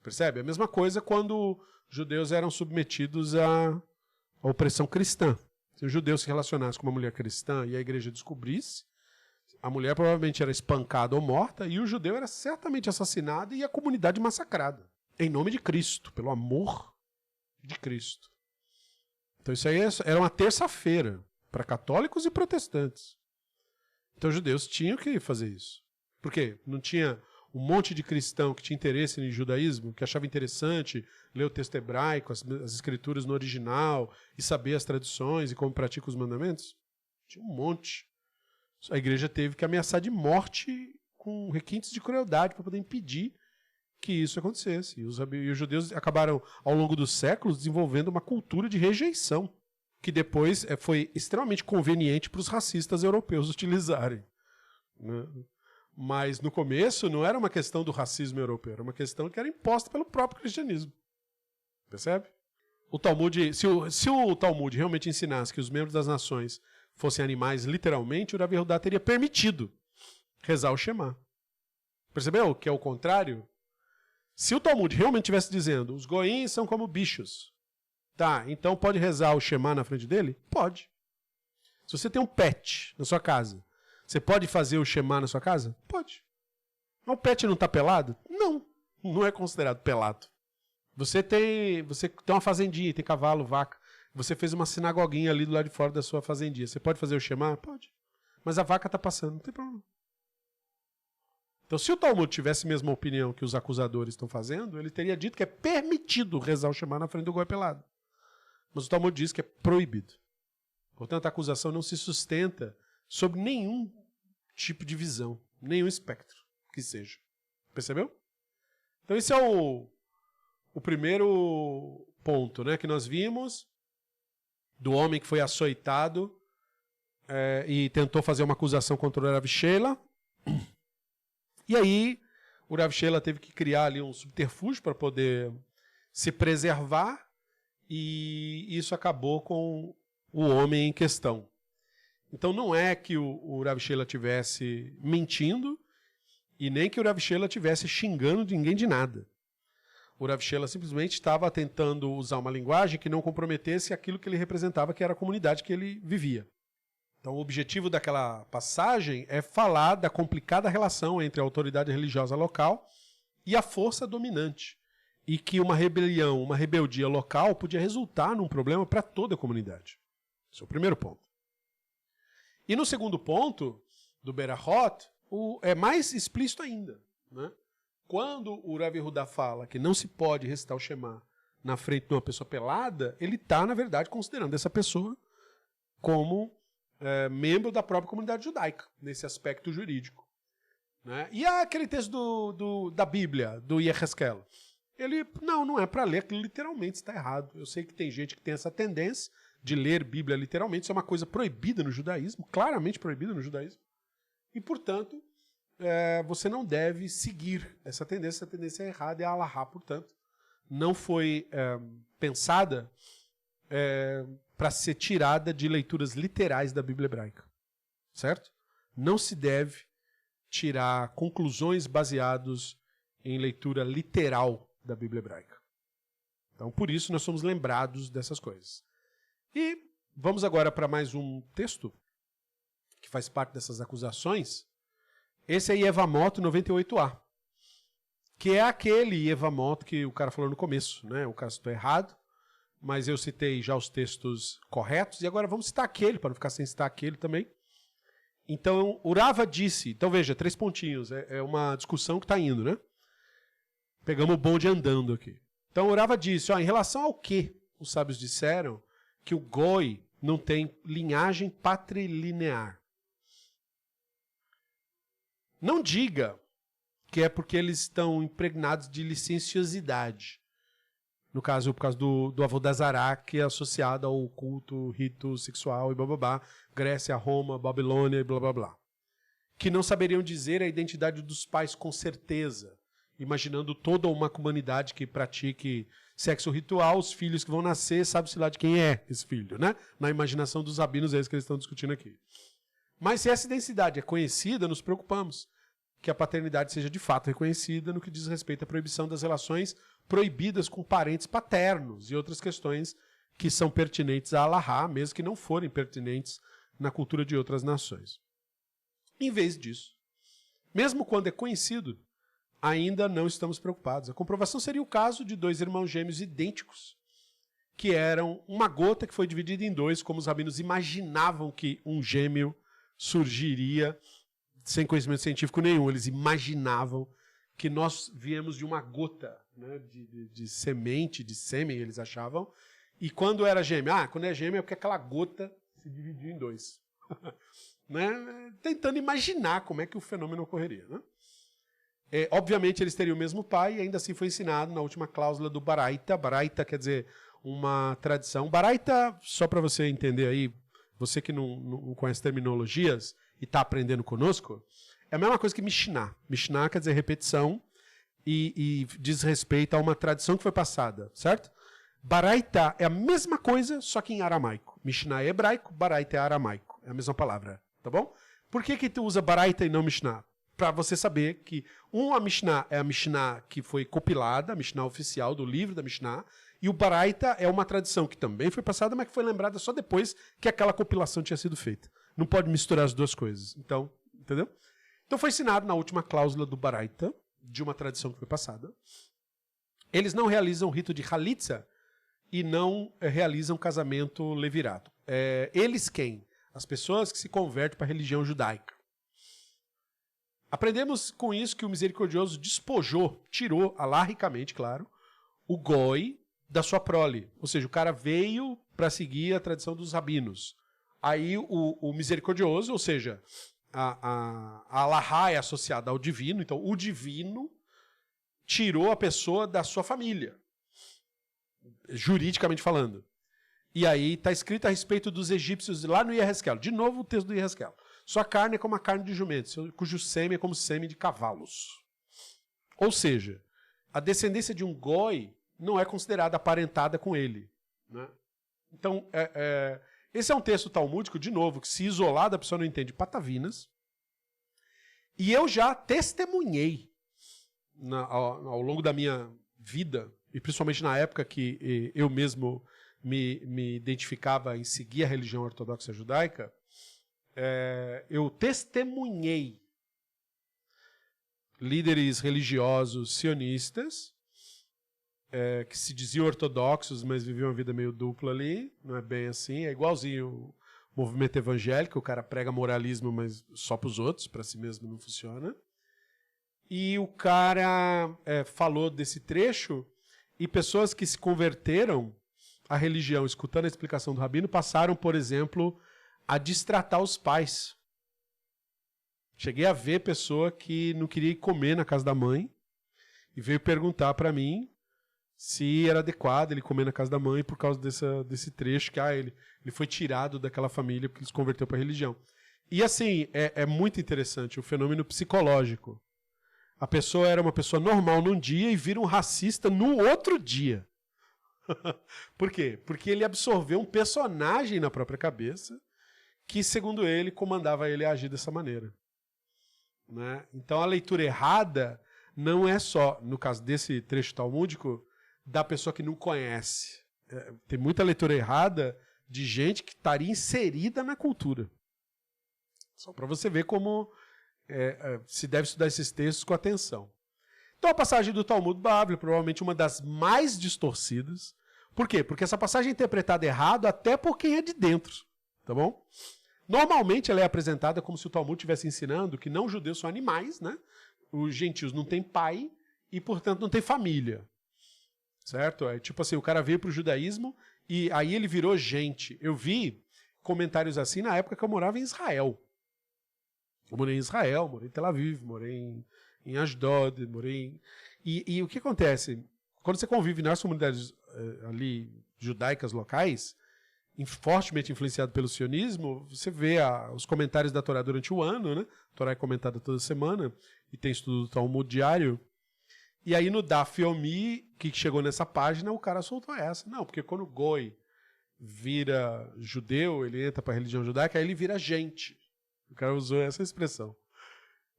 Percebe? A mesma coisa quando judeus eram submetidos à opressão cristã. Se um judeu se relacionasse com uma mulher cristã e a igreja descobrisse, a mulher provavelmente era espancada ou morta e o judeu era certamente assassinado e a comunidade massacrada. Em nome de Cristo, pelo amor de Cristo. Então isso aí era uma terça-feira para católicos e protestantes. Então os judeus tinham que fazer isso. Por quê? Não tinha um monte de cristão que tinha interesse em judaísmo, que achava interessante ler o texto hebraico, as escrituras no original, e saber as tradições e como pratica os mandamentos? Tinha um monte. A igreja teve que ameaçar de morte com requintes de crueldade para poder impedir que isso acontecesse. E os judeus acabaram, ao longo dos séculos, desenvolvendo uma cultura de rejeição, que depois foi extremamente conveniente para os racistas europeus utilizarem. Né? Mas no começo não era uma questão do racismo europeu, era uma questão que era imposta pelo próprio cristianismo. Percebe? O Talmud, se o Talmud realmente ensinasse que os membros das nações fossem animais literalmente, o Rav Yehudá teria permitido rezar o Shema. Percebeu que é o contrário? Se o Talmud realmente estivesse dizendo os goim são como bichos, tá, então pode rezar o Shema na frente dele? Pode. Se você tem um pet na sua casa, você pode fazer o Shema na sua casa? Pode. Mas o pet não está pelado? Não. Não é considerado pelado. Você tem uma fazendinha, tem cavalo, vaca. Você fez uma sinagoguinha ali do lado de fora da sua fazendinha. Você pode fazer o Shema? Pode. Mas a vaca está passando, não tem problema. Então, se o Talmud tivesse a mesma opinião que os acusadores estão fazendo, ele teria dito que é permitido rezar o Shema na frente do goi pelado. Mas o Talmud diz que é proibido. Portanto, a acusação não se sustenta sobre nenhum tipo de visão, nenhum espectro que seja. Percebeu? Então, esse é o primeiro ponto, né, que nós vimos do homem que foi açoitado e tentou fazer uma acusação contra o Rav Sheila. E aí, o Rav Sheila teve que criar ali um subterfúgio para poder se preservar, e isso acabou com o homem em questão. Então não é que o Rav Sheila estivesse mentindo, e nem que o Rav Sheila estivesse xingando ninguém de nada. O Rav Sheila simplesmente estava tentando usar uma linguagem que não comprometesse aquilo que ele representava, que era a comunidade que ele vivia. Então o objetivo daquela passagem é falar da complicada relação entre a autoridade religiosa local e a força dominante. E que uma rebelião, uma rebeldia local podia resultar num problema para toda a comunidade. Esse é o primeiro ponto. E no segundo ponto, do Berachot, é mais explícito ainda, né? Quando o Rav Yehuda fala que não se pode recitar o Shema na frente de uma pessoa pelada, ele está, na verdade, considerando essa pessoa como membro da própria comunidade judaica, nesse aspecto jurídico. Né? E aquele texto da Bíblia, do Yehezkel, ele, não é para ler aquilo literalmente, está errado. Eu sei que tem gente que tem essa tendência de ler Bíblia literalmente, isso é uma coisa proibida no judaísmo, claramente proibida no judaísmo, e, portanto, você não deve seguir essa tendência é errada, é a Alahá, portanto, não foi pensada para ser tirada de leituras literais da Bíblia hebraica, certo? Não se deve tirar conclusões baseadas em leitura literal da Bíblia hebraica. Então, por isso, nós somos lembrados dessas coisas. E vamos agora para mais um texto que faz parte dessas acusações. Esse é Yevamot 98a, que é aquele Yevamot que o cara falou no começo, né? O cara citou errado, mas eu citei já os textos corretos, e agora vamos citar aquele, para não ficar sem citar aquele também. Então, o Rava disse, então veja, 3 pontinhos, é uma discussão que está indo, né? Pegamos o bonde andando aqui. Então, o Rava disse, em relação ao que os sábios disseram, que o Goi não tem linhagem patrilinear. Não diga que é porque eles estão impregnados de licenciosidade. No caso, por causa do Avodazará, que é associado ao culto, rito sexual e blá blá blá, Grécia, Roma, Babilônia e blá blá blá. Que não saberiam dizer a identidade dos pais com certeza, imaginando toda uma comunidade que pratique sexo ritual, os filhos que vão nascer, sabe-se lá de quem é esse filho, né? Na imaginação dos rabinos, é isso que eles estão discutindo aqui. Mas se essa identidade é conhecida, nos preocupamos que a paternidade seja de fato reconhecida no que diz respeito à proibição das relações proibidas com parentes paternos e outras questões que são pertinentes a Alahá, mesmo que não forem pertinentes na cultura de outras nações. Em vez disso, mesmo quando é conhecido, ainda não estamos preocupados. A comprovação seria o caso de 2 irmãos gêmeos idênticos, que eram uma gota que foi dividida em 2, como os rabinos imaginavam que um gêmeo surgiria sem conhecimento científico nenhum. Eles imaginavam que nós viemos de uma gota, né, de semente, de sêmen, eles achavam. E quando era gêmeo? Quando é gêmeo é porque aquela gota se dividiu em 2. Né? Tentando imaginar como é que o fenômeno ocorreria. Né? Obviamente eles teriam o mesmo pai, e ainda assim foi ensinado na última cláusula do Baraita. Baraita quer dizer uma tradição. Baraita, só para você entender aí, você que não conhece terminologias e está aprendendo conosco, é a mesma coisa que Mishnah. Mishnah quer dizer repetição e diz respeito a uma tradição que foi passada, certo? Baraita é a mesma coisa, só que em aramaico. Mishnah é hebraico, Baraita é aramaico. É a mesma palavra, tá bom? Por que tu usa Baraita e não Mishnah? Para você saber que a Mishnah é a Mishnah que foi compilada, a Mishnah oficial do livro da Mishnah, e o Baraita é uma tradição que também foi passada, mas que foi lembrada só depois que aquela compilação tinha sido feita. Não pode misturar as duas coisas. Então, entendeu? Então foi ensinado na última cláusula do Baraita, de uma tradição que foi passada. eles não realizam o rito de Halitza e não realizam casamento levirato. Eles quem? As pessoas que se convertem para a religião judaica. Aprendemos com isso que o misericordioso despojou, tirou, alarricamente, claro, o goi da sua prole. Ou seja, o cara veio para seguir a tradição dos rabinos. Aí o misericordioso, ou seja, a alahá é associada ao divino, então o divino tirou a pessoa da sua família, juridicamente falando. E aí está escrito a respeito dos egípcios lá no Yehezkel. De novo o texto do Yehezkel. Sua carne é como a carne de jumentos, cujo sêmen é como sêmen de cavalos. Ou seja, a descendência de um goi não é considerada aparentada com ele. Né? Então, esse é um texto talmúdico, de novo, que se isolado a pessoa não entende patavinas. E eu já testemunhei ao longo da minha vida, e principalmente na época que eu mesmo me identificava em seguir a religião ortodoxa judaica, eu testemunhei líderes religiosos sionistas que se diziam ortodoxos, mas viviam uma vida meio dupla ali, não é bem assim, é igualzinho o movimento evangélico, o cara prega moralismo, mas só para os outros, para si mesmo não funciona. E o cara falou desse trecho, e pessoas que se converteram à religião, escutando a explicação do rabino, passaram, por exemplo, a destratar os pais. Cheguei a ver pessoa que não queria ir comer na casa da mãe e veio perguntar para mim se era adequado ele comer na casa da mãe por causa desse trecho que ele foi tirado daquela família porque ele se converteu para a religião. E assim, é muito interessante o fenômeno psicológico. A pessoa era uma pessoa normal num dia e vira um racista no outro dia. Por quê? Porque ele absorveu um personagem na própria cabeça que, segundo ele, comandava ele a agir dessa maneira. Né? Então a leitura errada não é só, no caso desse trecho talmúdico, da pessoa que não conhece. Tem muita leitura errada de gente que estaria inserida na cultura. Só para você ver como se deve estudar esses textos com atenção. Então a passagem do Talmud Bavli, provavelmente uma das mais distorcidas. Por quê? Porque essa passagem é interpretada errado até por quem é de dentro. Tá bom? Normalmente ela é apresentada como se o Talmud estivesse ensinando que não judeus são animais, né? Os gentios não têm pai e, portanto, não têm família. Certo? É tipo assim, o cara veio para o judaísmo e aí ele virou gente. Eu vi comentários assim na época que eu morava em Israel. Eu morei em Israel, morei em Tel Aviv, morei em Ashdod, E o que acontece? Quando você convive nas comunidades ali judaicas locais, fortemente influenciado pelo sionismo, você vê os comentários da Torá durante o ano, né? A Torá é comentada toda semana e tem estudo do Talmud diário. E aí no Daf Yomi, que chegou nessa página, o cara soltou essa. Não, porque quando o Goi vira judeu, ele entra para a religião judaica, aí ele vira gente. O cara usou essa expressão.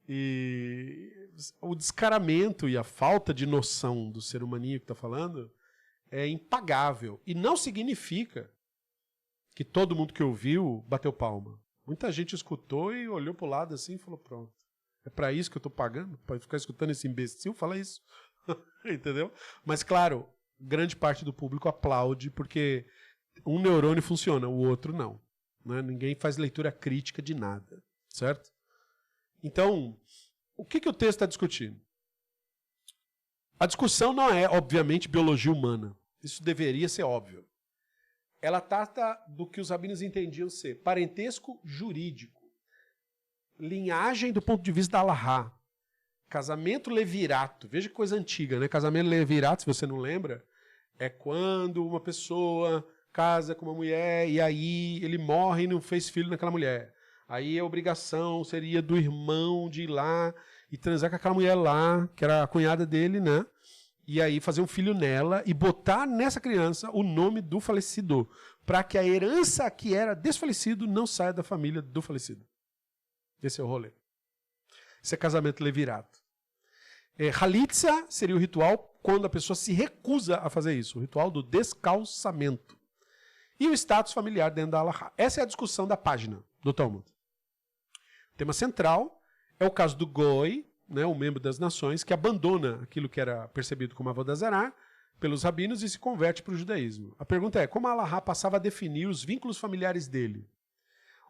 E o descaramento e a falta de noção do ser humaninho que está falando é impagável. E não significa que todo mundo que ouviu bateu palma. Muita gente escutou e olhou para o lado assim e falou, pronto. É para isso que eu estou pagando? Para ficar escutando esse imbecil falar isso? Entendeu? Mas, claro, grande parte do público aplaude porque um neurônio funciona, o outro não. Né? Ninguém faz leitura crítica de nada. Certo? Então, o que o texto está discutindo? A discussão não é, obviamente, biologia humana. Isso deveria ser óbvio. Ela trata do que os rabinos entendiam ser parentesco jurídico, linhagem do ponto de vista da Alahá, casamento levirato. Veja que coisa antiga, né? Casamento levirato, se você não lembra, é quando uma pessoa casa com uma mulher e aí ele morre e não fez filho naquela mulher. Aí a obrigação seria do irmão de ir lá e transar com aquela mulher lá, que era a cunhada dele, né? E aí fazer um filho nela e botar nessa criança o nome do falecido, para que a herança que era desse falecido não saia da família do falecido. Esse é o rolê. Esse é casamento levirato. Halitza seria o ritual quando a pessoa se recusa a fazer isso, o ritual do descalçamento. E o status familiar dentro da Alahá. Essa é a discussão da página do Talmud. O tema central é o caso do Goi, né, um membro das nações, que abandona aquilo que era percebido como Avodazará pelos rabinos e se converte para o judaísmo. A pergunta é, como a Halahá passava a definir os vínculos familiares dele?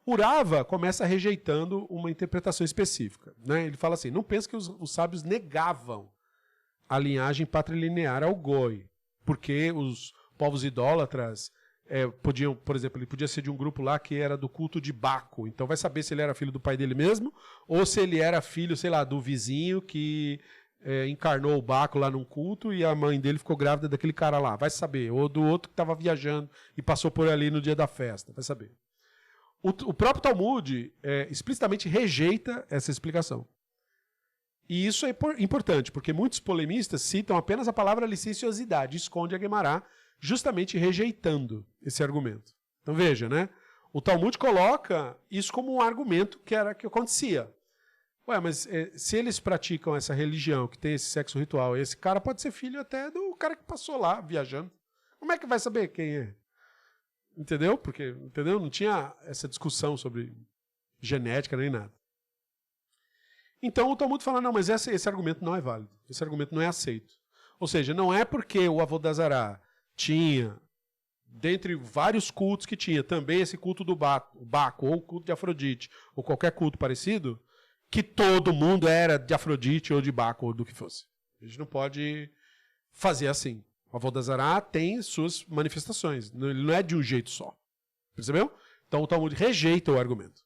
O Rava começa rejeitando uma interpretação específica. Né? Ele fala assim, não pensa que os sábios negavam a linhagem patrilinear ao Goi, porque os povos idólatras podiam, por exemplo, ele podia ser de um grupo lá que era do culto de Baco, então vai saber se ele era filho do pai dele mesmo, ou se ele era filho, sei lá, do vizinho que encarnou o Baco lá num culto e a mãe dele ficou grávida daquele cara lá, vai saber, ou do outro que estava viajando e passou por ali no dia da festa, vai saber. O próprio Talmud explicitamente rejeita essa explicação. E isso é importante, porque muitos polemistas citam apenas a palavra licenciosidade, esconde a Guemará, justamente rejeitando esse argumento. Então veja, né? O Talmud coloca isso como um argumento que era que acontecia. Ué, mas se eles praticam essa religião, que tem esse sexo ritual, esse cara pode ser filho até do cara que passou lá viajando. Como é que vai saber quem é? Entendeu? Porque, entendeu? Não tinha essa discussão sobre genética nem nada. Então o Talmud fala, não, mas esse argumento não é válido. Esse argumento não é aceito. Ou seja, não é porque o Avodazará tinha, dentre vários cultos que tinha, também esse culto do Baco, ou o culto de Afrodite, ou qualquer culto parecido, que todo mundo era de Afrodite ou de Baco, ou do que fosse. A gente não pode fazer assim. O Avodazará tem suas manifestações. Ele não é de um jeito só. Percebeu? Então o Talmud rejeita o argumento.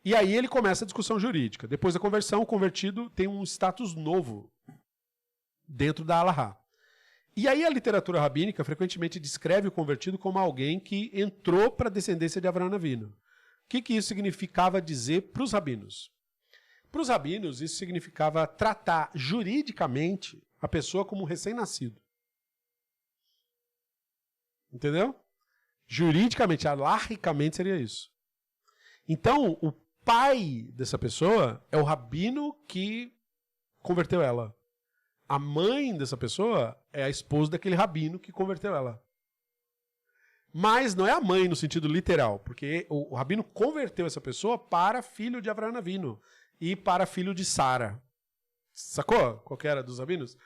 E aí ele começa a discussão jurídica. Depois da conversão, o convertido tem um status novo dentro da Halahá. E aí a literatura rabínica frequentemente descreve o convertido como alguém que entrou para a descendência de Avraham Avinu. O que isso significava dizer para os rabinos? Para os rabinos, isso significava tratar juridicamente a pessoa como um recém-nascido. Entendeu? Juridicamente, alarricamente seria isso. Então, o pai dessa pessoa é o rabino que converteu ela. A mãe dessa pessoa é a esposa daquele rabino que converteu ela. Mas não é a mãe no sentido literal, porque o rabino converteu essa pessoa para filho de Avraham Avinu e para filho de Sara. Sacou? Qual que era dos rabinos?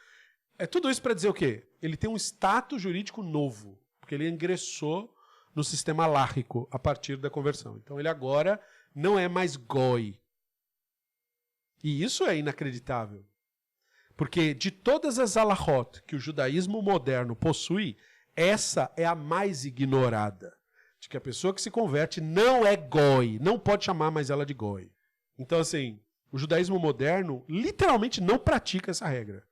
É tudo isso para dizer o quê? Ele tem um status jurídico novo, porque ele ingressou no sistema alárrico a partir da conversão. Então ele agora não é mais goi. E isso é inacreditável. Porque de todas as alahot que o judaísmo moderno possui, essa é a mais ignorada. De que a pessoa que se converte não é goi, não pode chamar mais ela de goi. Então assim, o judaísmo moderno literalmente não pratica essa regra.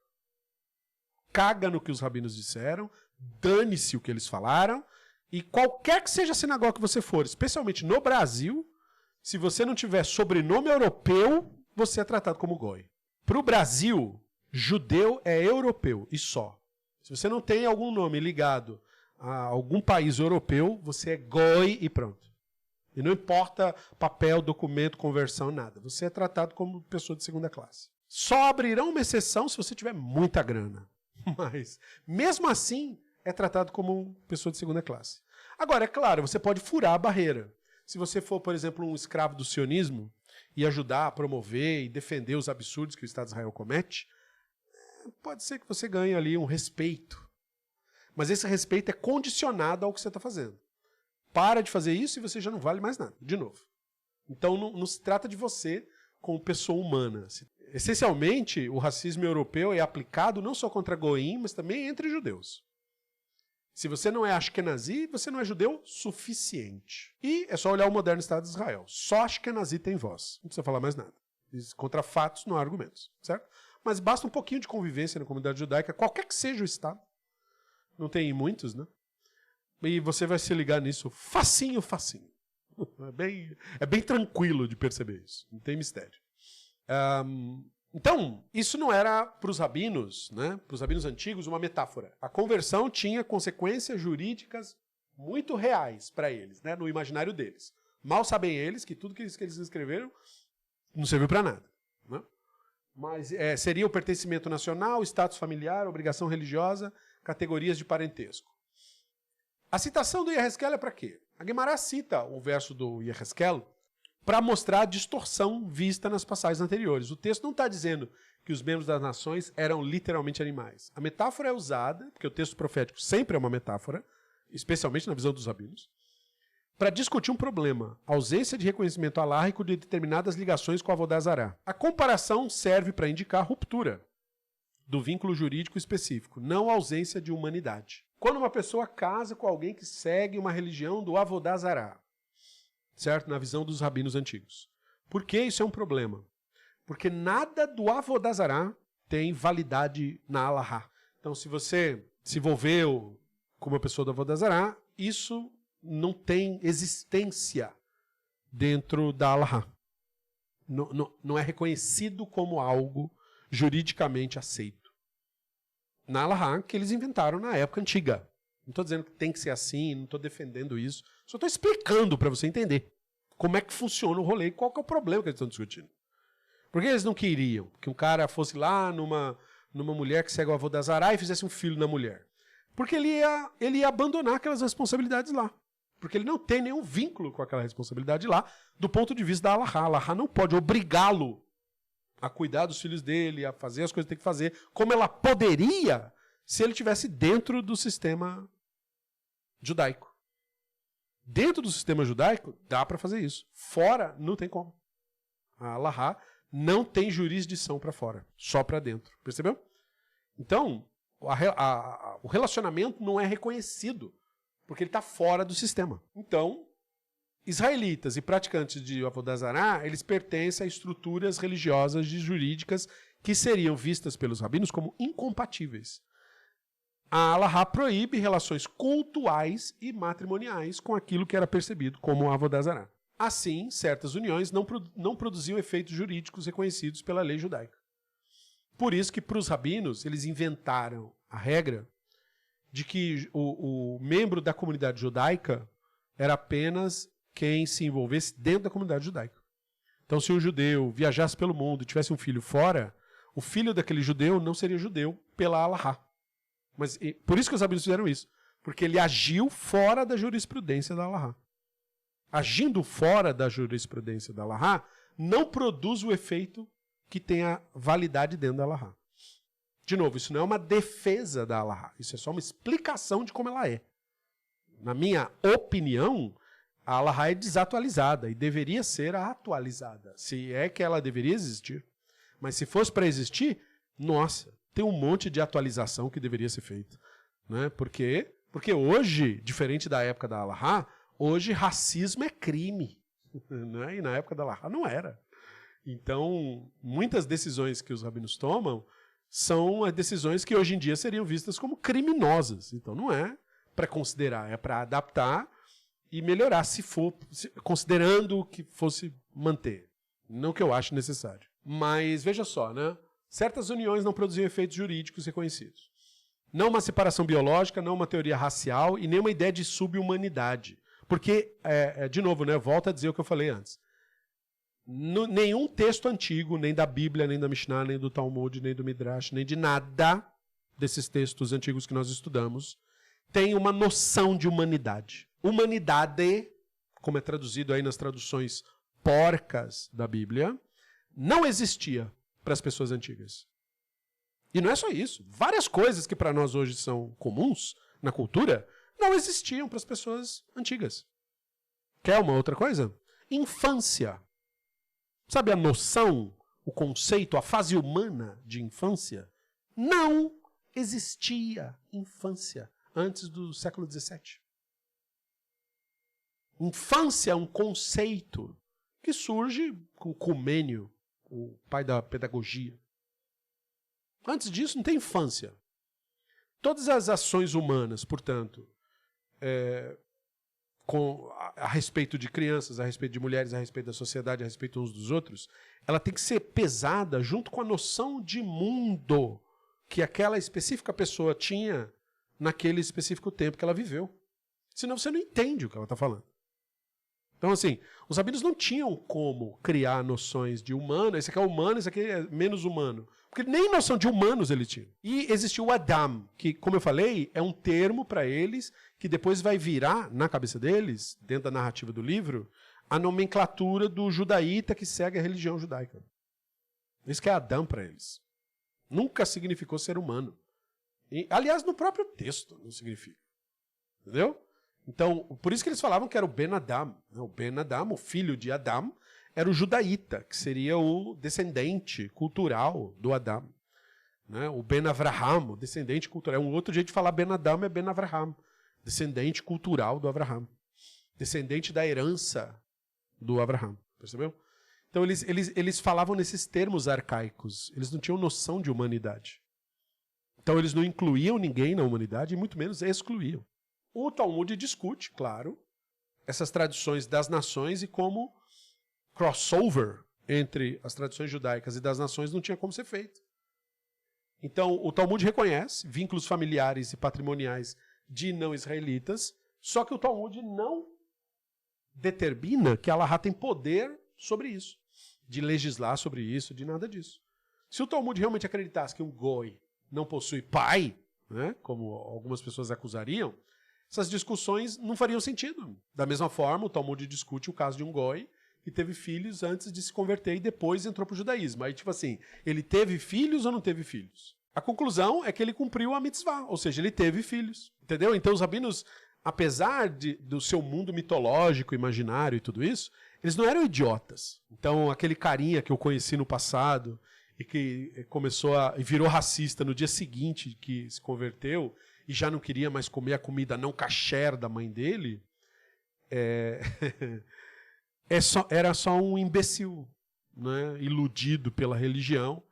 Caga no que os rabinos disseram, dane-se o que eles falaram, e qualquer que seja a sinagoga que você for, especialmente no Brasil, se você não tiver sobrenome europeu, você é tratado como goi. Para o Brasil, judeu é europeu e só. Se você não tem algum nome ligado a algum país europeu, você é goi e pronto. E não importa papel, documento, conversão, nada. Você é tratado como pessoa de segunda classe. Só abrirão uma exceção se você tiver muita grana. Mas, mesmo assim, é tratado como pessoa de segunda classe. Agora, é claro, você pode furar a barreira. Se você for, por exemplo, um escravo do sionismo e ajudar a promover e defender os absurdos que o Estado de Israel comete, pode ser que você ganhe ali um respeito. Mas esse respeito é condicionado ao que você está fazendo. Para de fazer isso e você já não vale mais nada, de novo. Então não se trata de você como pessoa humana. Essencialmente, o racismo europeu é aplicado não só contra goim, mas também entre judeus. Se você não é ashkenazi, você não é judeu suficiente. E é só olhar o moderno Estado de Israel. Só ashkenazi tem voz. Não precisa falar mais nada. Contra fatos não há argumentos, certo? Mas basta um pouquinho de convivência na comunidade judaica, qualquer que seja o Estado. Não tem muitos, né? E você vai se ligar nisso facinho, facinho. É bem tranquilo de perceber isso. Não tem mistério. Então, isso não era para os rabinos, né? Para os rabinos antigos, uma metáfora. A conversão tinha consequências jurídicas muito reais para eles, né? No imaginário deles. Mal sabem eles que tudo que eles escreveram não serviu para nada. Né? Mas seria o pertencimento nacional, status familiar, obrigação religiosa, categorias de parentesco. A citação do Yehezkel é para quê? A Guemará cita o verso do Yehezkel para mostrar a distorção vista nas passagens anteriores. O texto não está dizendo que os membros das nações eram literalmente animais. A metáfora é usada, porque o texto profético sempre é uma metáfora, especialmente na visão dos rabinos, para discutir um problema, a ausência de reconhecimento alárrico de determinadas ligações com a Avodah Zará. A comparação serve para indicar a ruptura do vínculo jurídico específico, não a ausência de humanidade. Quando uma pessoa casa com alguém que segue uma religião do Avodah Zará, certo? Na visão dos rabinos antigos. Por que isso é um problema? Porque nada do Avodah Zará tem validade na Alahá. Então, se você se envolveu com uma pessoa do Avodah Zará, isso não tem existência dentro da Alahá. Não é reconhecido como algo juridicamente aceito. Na Alahá, que eles inventaram na época antiga. Não estou dizendo que tem que ser assim, não estou defendendo isso. Só estou explicando para você entender como é que funciona o rolê e qual que é o problema que eles estão discutindo. Por que eles não queriam que um cara fosse lá numa mulher que segue o Avodah Zará e fizesse um filho na mulher? Porque ele ia abandonar aquelas responsabilidades lá. Porque ele não tem nenhum vínculo com aquela responsabilidade lá, do ponto de vista da Alahá. A Alahá não pode obrigá-lo a cuidar dos filhos dele, a fazer as coisas que tem que fazer, como ela poderia se ele estivesse dentro do sistema judaico. Dentro do sistema judaico, dá para fazer isso. Fora, não tem como. A Alahá não tem jurisdição para fora, só para dentro. Percebeu? Então, o relacionamento não é reconhecido, porque ele está fora do sistema. Então, israelitas e praticantes de Avodah Zará, eles pertencem a estruturas religiosas e jurídicas que seriam vistas pelos rabinos como incompatíveis. A Alahá proíbe relações cultuais e matrimoniais com aquilo que era percebido como Avodah Zará. Assim, certas uniões não produziam efeitos jurídicos reconhecidos pela lei judaica. Por isso que, para os rabinos, eles inventaram a regra de que o membro da comunidade judaica era apenas quem se envolvesse dentro da comunidade judaica. Então, se um judeu viajasse pelo mundo e tivesse um filho fora, o filho daquele judeu não seria judeu pela Alahá. Mas por isso que os rabinos fizeram isso. Porque ele agiu fora da jurisprudência da Alahá. Agindo fora da jurisprudência da Alahá, não produz o efeito que tenha validade dentro da Alahá. De novo, isso não é uma defesa da Alahá. Isso é só uma explicação de como ela é. Na minha opinião, a Alahá é desatualizada e deveria ser atualizada. Se é que ela deveria existir. Mas se fosse para existir, nossa, tem um monte de atualização que deveria ser feita. Né? Por quê? Porque hoje, diferente da época da Alahá, hoje racismo é crime. Né? E na época da Alahá não era. Então, muitas decisões que os rabinos tomam são as decisões que hoje em dia seriam vistas como criminosas. Então, não é para considerar, é para adaptar e melhorar, se for, considerando que fosse manter. Não que eu ache necessário. Mas, veja só, né? Certas uniões não produziam efeitos jurídicos reconhecidos. Não uma separação biológica, não uma teoria racial e nem uma ideia de subhumanidade. Porque, de novo, né, volto a dizer o que eu falei antes. Nenhum texto antigo, nem da Bíblia, nem da Mishnah, nem do Talmud, nem do Midrash, nem de nada desses textos antigos que nós estudamos, tem uma noção de humanidade. Humanidade, como é traduzido aí nas traduções porcas da Bíblia, não existia para as pessoas antigas. E não é só isso. Várias coisas que para nós hoje são comuns na cultura não existiam para as pessoas antigas. Quer uma outra coisa? Infância. Sabe a noção, o conceito, a fase humana de infância? Não existia infância antes do século XVII. Infância é um conceito que surge com Comênio, o pai da pedagogia. Antes disso, não tem infância. Todas as ações humanas, portanto, a respeito de crianças, a respeito de mulheres, a respeito da sociedade, a respeito uns dos outros, ela tem que ser pesada junto com a noção de mundo que aquela específica pessoa tinha naquele específico tempo que ela viveu. Senão você não entende o que ela está falando. Então, assim, os rabinos não tinham como criar noções de humano, esse aqui é humano, esse aqui é menos humano. Porque nem noção de humanos ele tinha. E existiu o Adam, que, como eu falei, é um termo para eles que depois vai virar, na cabeça deles, dentro da narrativa do livro, a nomenclatura do judaíta que segue a religião judaica. Isso que é Adão para eles. Nunca significou ser humano. E, aliás, no próprio texto não significa. Entendeu? Então, por isso que eles falavam que era o Ben Adam. O Ben Adam, o filho de Adão, era o judaíta, que seria o descendente cultural do Adão. Né? O Ben Avraham, o descendente cultural. Um outro jeito de falar Ben Adam é Ben Avraham, descendente cultural do Avraham. Descendente da herança do Avraham. Percebeu? Então eles falavam nesses termos arcaicos. Eles não tinham noção de humanidade. Então eles não incluíam ninguém na humanidade e muito menos excluíam. O Talmud discute, claro, essas tradições das nações e como crossover entre as tradições judaicas e das nações não tinha como ser feito. Então o Talmud reconhece vínculos familiares e patrimoniais de não israelitas, só que o Talmud não determina que a Allahá tem poder sobre isso, de legislar sobre isso, de nada disso. Se o Talmud realmente acreditasse que um goi não possui pai, né, como algumas pessoas acusariam, essas discussões não fariam sentido. Da mesma forma, o Talmud discute o caso de um goi que teve filhos antes de se converter e depois entrou para o judaísmo. Aí, tipo assim, ele teve filhos ou não teve filhos? A conclusão é que ele cumpriu a mitzvah, ou seja, ele teve filhos. Entendeu? Então os rabinos, apesar do seu mundo mitológico, imaginário e tudo isso, eles não eram idiotas. Então aquele carinha que eu conheci no passado e que e virou racista no dia seguinte que se converteu e já não queria mais comer a comida não kasher da mãe dele, era só um imbecil, né, iludido pela religião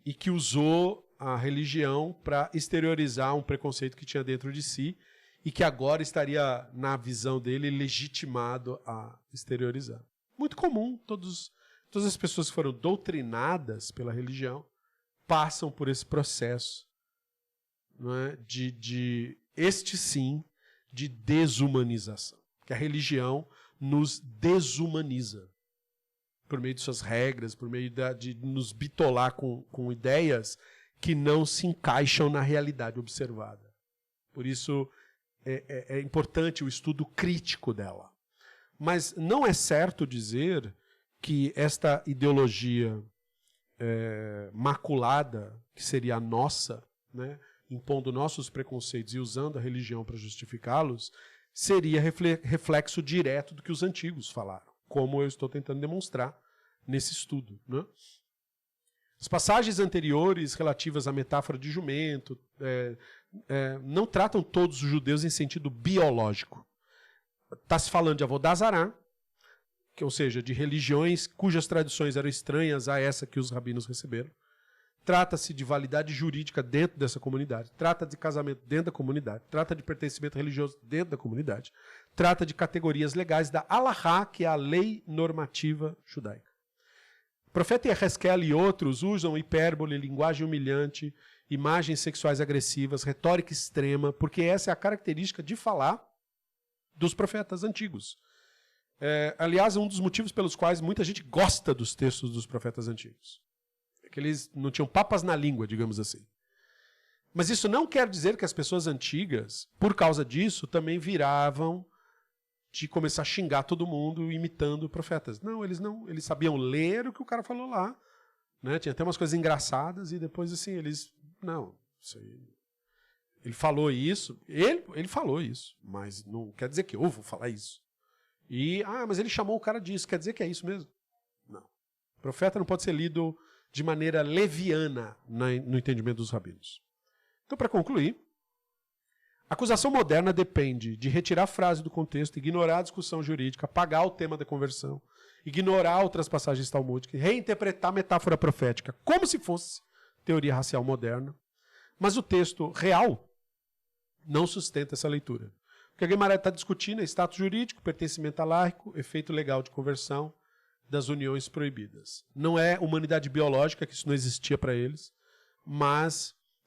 e que usou a religião para exteriorizar um preconceito que tinha dentro de si e que agora estaria, na visão dele, legitimado a exteriorizar. Muito comum, todas as pessoas que foram doutrinadas pela religião passam por esse processo, não é? Este sim, de desumanização. Que a religião nos desumaniza por meio de suas regras, por meio de nos bitolar com ideias que não se encaixam na realidade observada. Por isso é importante o estudo crítico dela. Mas não é certo dizer que esta ideologia maculada, que seria a nossa, né, impondo nossos preconceitos e usando a religião para justificá-los, seria reflexo direto do que os antigos falaram, como eu estou tentando demonstrar nesse estudo, né? As passagens anteriores relativas à metáfora de jumento não tratam todos os judeus em sentido biológico. Está se falando de Avodazará, ou seja, de religiões cujas tradições eram estranhas a essa que os rabinos receberam. Trata-se de validade jurídica dentro dessa comunidade. Trata de casamento dentro da comunidade. Trata de pertencimento religioso dentro da comunidade. Trata de categorias legais da Alahá, que é a lei normativa judaica. O profeta Yehezkel e outros usam hipérbole, linguagem humilhante, imagens sexuais agressivas, retórica extrema, porque essa é a característica de falar dos profetas antigos. Aliás, é um dos motivos pelos quais muita gente gosta dos textos dos profetas antigos. É que eles não tinham papas na língua, digamos assim. Mas isso não quer dizer que as pessoas antigas, por causa disso, também viravam de começar a xingar todo mundo imitando profetas. Não, eles sabiam ler o que o cara falou lá, né? Tinha até umas coisas engraçadas e depois assim, isso aí, ele falou isso, ele falou isso, mas não quer dizer que eu vou falar isso. Mas ele chamou o cara disso, quer dizer que é isso mesmo? Não. O profeta não pode ser lido de maneira leviana no entendimento dos rabinos. Então, para concluir, a acusação moderna depende de retirar a frase do contexto, ignorar a discussão jurídica, apagar o tema da conversão, ignorar outras passagens talmúdicas, reinterpretar a metáfora profética como se fosse teoria racial moderna. Mas o texto real não sustenta essa leitura. O que a Guimarães está discutindo é status jurídico, pertencimento alaico, efeito legal de conversão das uniões proibidas. Não é humanidade biológica, que isso não existia para eles,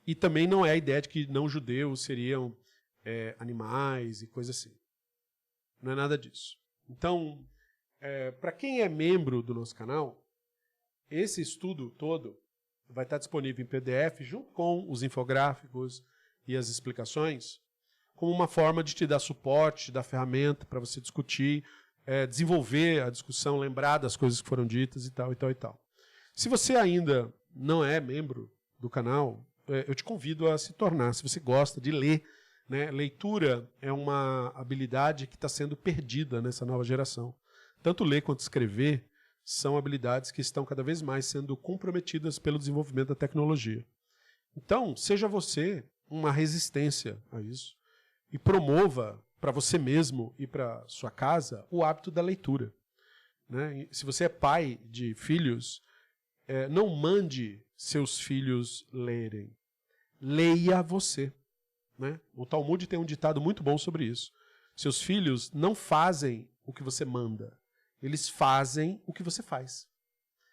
e também não é a ideia de que não-judeus seriam animais e coisa assim. Não é nada disso. Então, para quem é membro do nosso canal, esse estudo todo vai estar disponível em PDF, junto com os infográficos e as explicações, como uma forma de te dar suporte, te dar ferramenta para você discutir desenvolver a discussão, lembrar das coisas que foram ditas e tal, e tal, e tal. Se você ainda não é membro do canal, eu te convido a se tornar, se você gosta de ler, né? Leitura é uma habilidade que está sendo perdida nessa nova geração. Tanto ler quanto escrever são habilidades que estão cada vez mais sendo comprometidas pelo desenvolvimento da tecnologia. Então, seja você uma resistência a isso e promova para você mesmo e para sua casa o hábito da leitura. Né? E se você é pai de filhos, não mande seus filhos lerem. Leia você. Né? O Talmud tem um ditado muito bom sobre isso. Seus filhos não fazem o que você manda. Eles fazem o que você faz.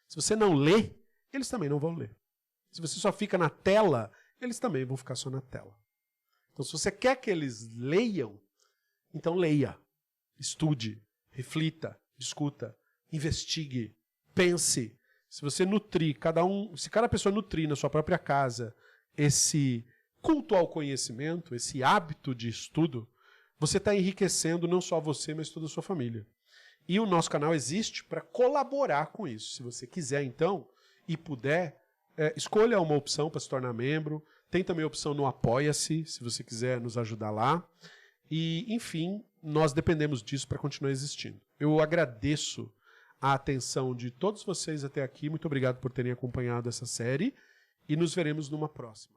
Se você não lê, eles também não vão ler. Se você só fica na tela, eles também vão ficar só na tela. Então, se você quer que eles leiam, então leia, estude, reflita, discuta, investigue, pense. Se você nutrir, se cada pessoa nutrir na sua própria casa esse culto ao conhecimento, esse hábito de estudo, você está enriquecendo não só você, mas toda a sua família. E o nosso canal existe para colaborar com isso. Se você quiser, então, e puder, escolha uma opção para se tornar membro. Tem também a opção no Apoia-se, se você quiser nos ajudar lá. E, enfim, nós dependemos disso para continuar existindo. Eu agradeço a atenção de todos vocês até aqui. Muito obrigado por terem acompanhado essa série. E nos veremos numa próxima.